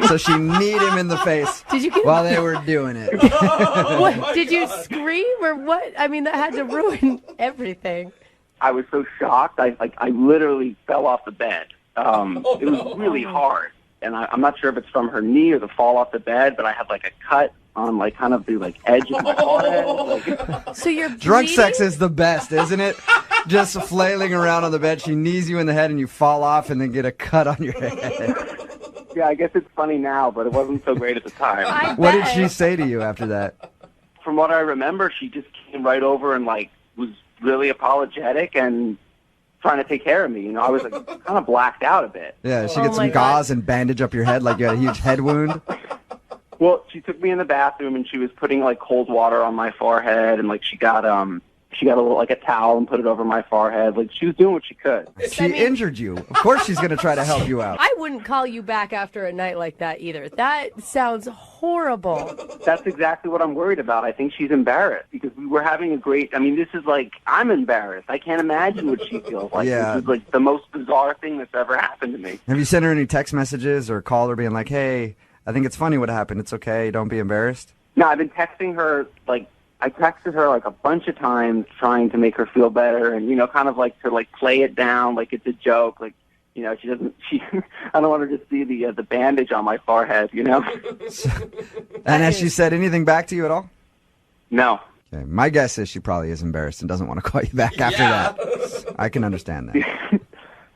So she kneed him in the face while they were doing it. What, did you scream or what? I mean, that had to ruin everything. I was so shocked. I literally fell off the bed. It was really hard, and I'm not sure if it's from her knee or the fall off the bed, but I had like a cut on like kind of the like edge of my forehead. So you're Drunk bleeding? sex is the best, isn't it? Just flailing around on the bed. She knees you in the head and you fall off and then get a cut on your head. Yeah, I guess it's funny now, but it wasn't so great at the time. What did she say to you after that? From what I remember, she just came right over and like was really apologetic and trying to take care of me. You know, I was like kind of blacked out a bit. Yeah, she gets some gauze and bandage up your head like you had a huge head wound. Well, she took me in the bathroom and she was putting like cold water on my forehead, and like she got a little like a towel and put it over my forehead. Like she was doing what she could. She injured you. Of course she's going to try to help you out. I wouldn't call you back after a night like that either. That sounds horrible. That's exactly what I'm worried about. I think she's embarrassed because we were having a great. I mean, this is like I'm embarrassed. I can't imagine what she feels like. Yeah. This is like the most bizarre thing that's ever happened to me. Have you sent her any text messages or called her being like, hey, I think it's funny what happened. It's okay. Don't be embarrassed. No, I've been texting her, like, I texted her, like, a bunch of times trying to make her feel better and, you know, kind of, like, to, like, play it down like it's a joke. Like, you know, I don't want her to see the bandage on my forehead, you know? And has she said anything back to you at all? No. Okay, my guess is she probably is embarrassed and doesn't want to call you back after that. I can understand that.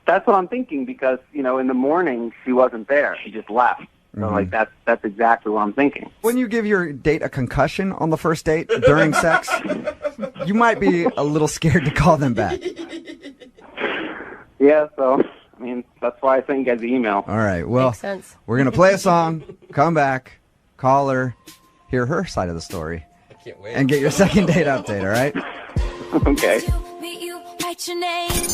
That's what I'm thinking because, you know, in the morning she wasn't there. She just left. So, like, that's exactly what I'm thinking. When you give your date a concussion on the first date during sex, you might be a little scared to call them back. Yeah, so, I mean, that's why I sent you guys the email. All right, well, Makes sense. We're going to play a song, come back, call her, hear her side of the story, Can't wait. and get your second date update, all right? Okay. Moving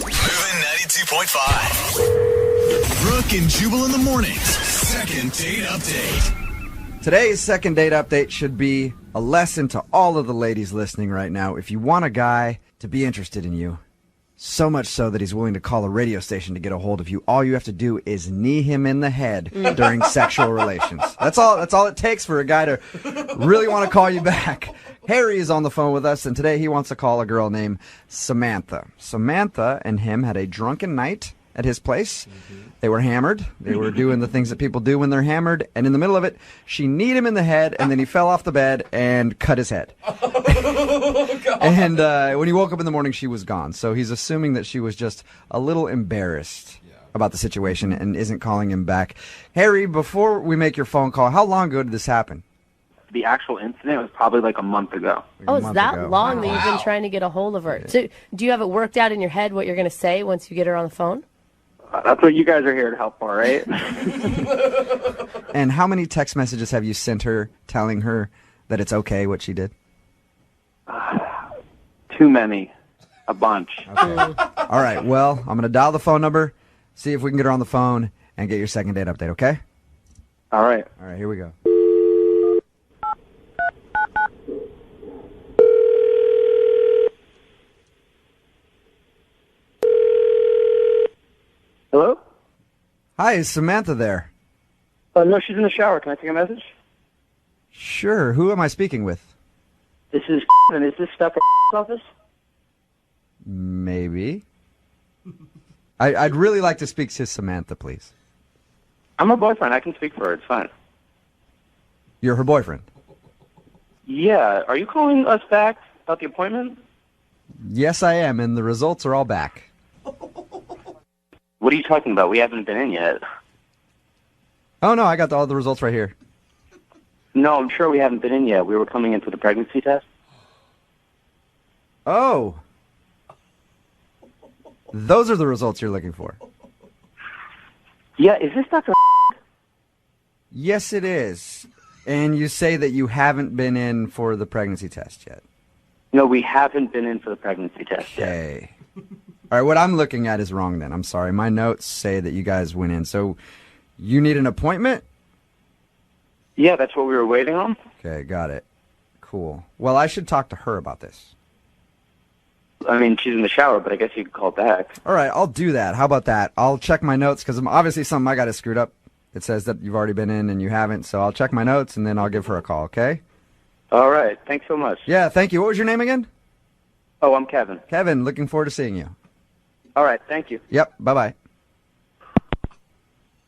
92.5. Brooke and Jubal in the mornings. Second date update. Today's second date update should be a lesson to all of the ladies listening right now. If you want a guy to be interested in you, so much so that he's willing to call a radio station to get a hold of you, all you have to do is knee him in the head during sexual relations. That's all it takes for a guy to really want to call you back. Harry is on the phone with us, and today he wants to call a girl named Samantha. Samantha and him had a drunken night at his place. They were hammered. They were doing the things that people do when they're hammered, and in the middle of it, she kneed him in the head, and then he fell off the bed and cut his head. And when he woke up in the morning, she was gone. So he's assuming that she was just a little embarrassed about the situation and isn't calling him back. Harry, before we make your phone call, how long ago did this happen? The actual incident was probably like a month ago. Oh, it's that long that you've been trying to get a hold of her. So, do you have it worked out in your head what you're going to say once you get her on the phone? That's what you guys are here to help for, right? And how many text messages have you sent her telling her that it's okay what she did? Too many. A bunch. Okay. All right, well, I'm going to dial the phone number, see if we can get her on the phone, and get your second date update, okay? All right. All right, here we go. Hello? Hi, is Samantha there? No, she's in the shower. Can I take a message? Sure. Who am I speaking with? This is and is this stuff from office? Maybe. I'd really like to speak to Samantha, please. I'm her boyfriend. I can speak for her. It's fine. You're her boyfriend? Yeah. Are you calling us back about the appointment? Yes, I am, and the results are all back. What are you talking about? We haven't been in yet. Oh, no, I got all the results right here. No, I'm sure we haven't been in yet. We were coming in for the pregnancy test. Oh. Those are the results you're looking for. Yeah, is this Dr. Yes, it is. And you say that you haven't been in for the pregnancy test yet. No, we haven't been in for the pregnancy test yet. Okay. All right, what I'm looking at is wrong then. I'm sorry. My notes say that you guys went in. So you need an appointment? Yeah, that's what we were waiting on. Okay, got it. Cool. Well, I should talk to her about this. I mean, she's in the shower, but I guess you could call back. All right, I'll do that. How about that? I'll check my notes because obviously something I got is screwed up. It says that you've already been in and you haven't, so I'll check my notes and then I'll give her a call, okay? All right. Thanks so much. Yeah, thank you. What was your name again? Oh, I'm Kevin. Kevin, looking forward to seeing you. All right. Thank you. Yep, bye-bye.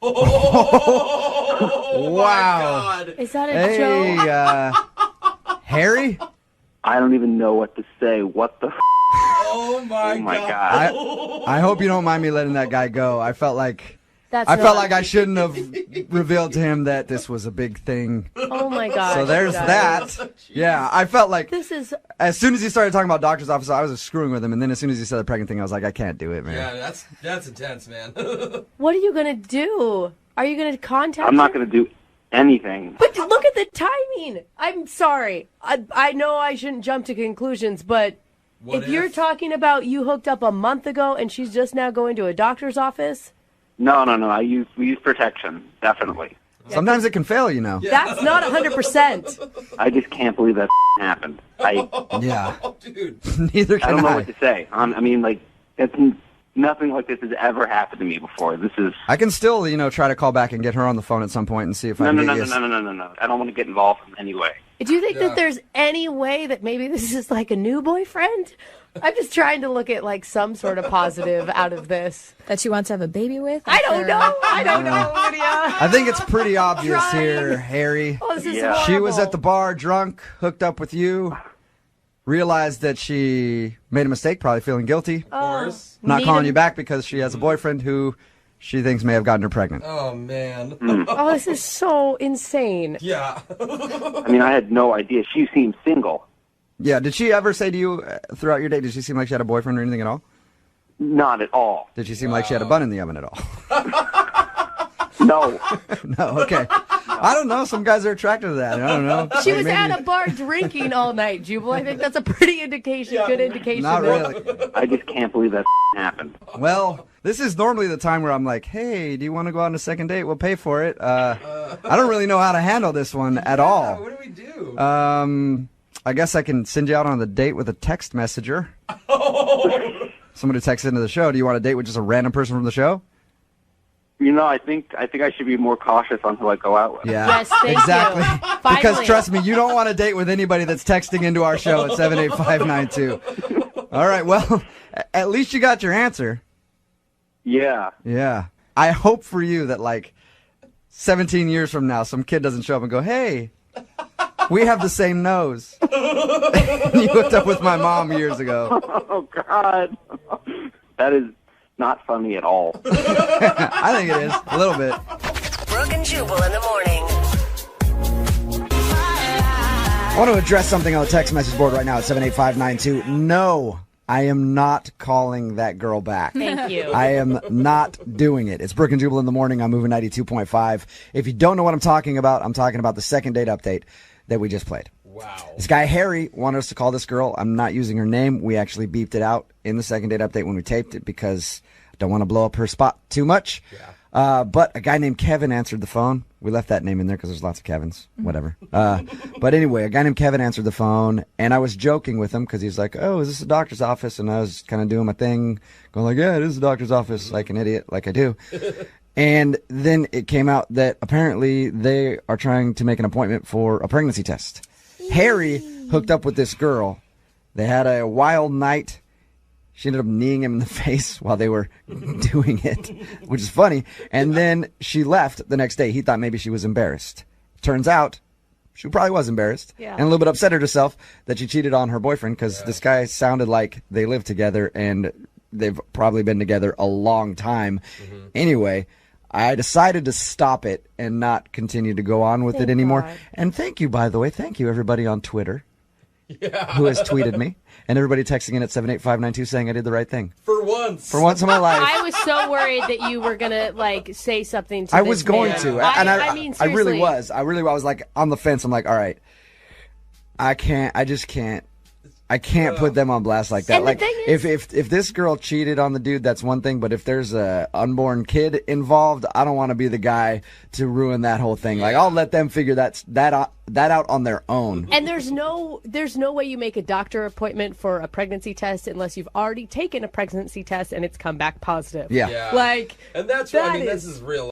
Oh, wow. my God. Is that a joke? Harry? I don't even know what to say. What the Oh, my Oh, my God. God. I hope you don't mind me letting that guy go. I felt like I felt like I shouldn't have revealed to him that this was a big thing. Oh my God. So there's that. Yeah, I felt like this is. As soon as he started talking about doctor's office, I was just screwing with him, and then as soon as he said the pregnant thing, I was like, I can't do it, man. Yeah, that's intense, man. What are you gonna do? Are you gonna contact? I'm not going to do anything. But look at the timing. I'm sorry. I know I shouldn't jump to conclusions, but if you're talking about you hooked up a month ago and she's just now going to a doctor's office. No. We use protection, definitely. Sometimes it can fail, you know. That's not 100%. I just can't believe that happened. Yeah. Dude. Neither can I. I don't know what to say. I mean, like, nothing like this has ever happened to me before. This is. I can still, try to call back and get her on the phone at some point and see if I can No. get you. No. I don't want to get involved in any way. Do you think that there's any way that maybe this is like a new boyfriend? I'm just trying to look at like some sort of positive out of this. That she wants to have a baby with? I don't know. I don't know, Lydia. I think it's pretty obvious here, Harry. Oh, this is horrible. She was at the bar drunk, hooked up with you, realized that she made a mistake, probably feeling guilty. Of course. Not calling you back because she has a boyfriend who she thinks may have gotten her pregnant. Oh, man. Oh, this is so insane. Yeah. I mean, I had no idea. She seemed single. Yeah, did she ever say to you throughout your date, did she seem like she had a boyfriend or anything at all? Not at all. Did she seem like she had a bun in the oven at all? No. No, okay. I don't know. Some guys are attracted to that. I don't know. She was at a bar drinking all night, Jubal. I think that's a pretty indication, good indication. Not really. I just can't believe that happened. Well, this is normally the time where I'm like, hey, do you want to go on a second date? We'll pay for it. I don't really know how to handle this one at all. What do we do? I guess I can send you out on the date with a text messenger. Somebody texts into the show. Do you want a date with just a random person from the show? I think I should be more cautious on who I go out with. Yeah, yes, thank exactly. You. Because trust me, you don't want to date with anybody that's texting into our show at 78592. All right, well, at least you got your answer. Yeah. Yeah. I hope for you that, like, 17 years from now, some kid doesn't show up and go, hey, we have the same nose. You hooked up with my mom years ago. Oh, God. That is not funny at all. I think it is, a little bit. Brooke and Jubal in the morning. I want to address something on the text message board right now at 78592. No, I am not calling that girl back. Thank you. I am not doing it. It's Brooke and Jubal in the morning. I'm moving 92.5. If you don't know what I'm talking about the second date update that we just played. Wow. This guy, Harry, wanted us to call this girl. I'm not using her name. We actually beeped it out in the second date update when we taped it because I don't want to blow up her spot too much. Yeah. But a guy named Kevin answered the phone. We left that name in there because there's lots of Kevins. Whatever. But anyway, a guy named Kevin answered the phone, and I was joking with him because he's like, oh, is this a doctor's office? And I was kind of doing my thing, going like, yeah, it is a doctor's office, like an idiot, like I do. And then it came out that apparently they are trying to make an appointment for a pregnancy test. Harry hooked up with this girl. They had a wild night. She ended up kneeing him in the face while they were doing it, which is funny. And then she left the next day. He thought maybe she was embarrassed. Turns out she probably was embarrassed and a little bit upset at herself that she cheated on her boyfriend because this guy sounded like they lived together and they've probably been together a long time. Anyway, I decided to stop it and not continue to go on with it anymore. God. And thank you, by the way. Thank you, everybody on Twitter who has tweeted me. And everybody texting in at 78592 saying I did the right thing. For once. For once in my life. I was so worried that you were going to, like, say something to I this was going man. to. And I mean, I really seriously. was. I was like on the fence. I'm like, all right, I can't put them on blast like that. And like the thing is, if this girl cheated on the dude, that's one thing. But if there's a unborn kid involved, I don't want to be the guy to ruin that whole thing. Like I'll let them figure that out on their own. And there's no way you make a doctor appointment for a pregnancy test unless you've already taken a pregnancy test and it's come back positive. Yeah. Like, and that's that this is real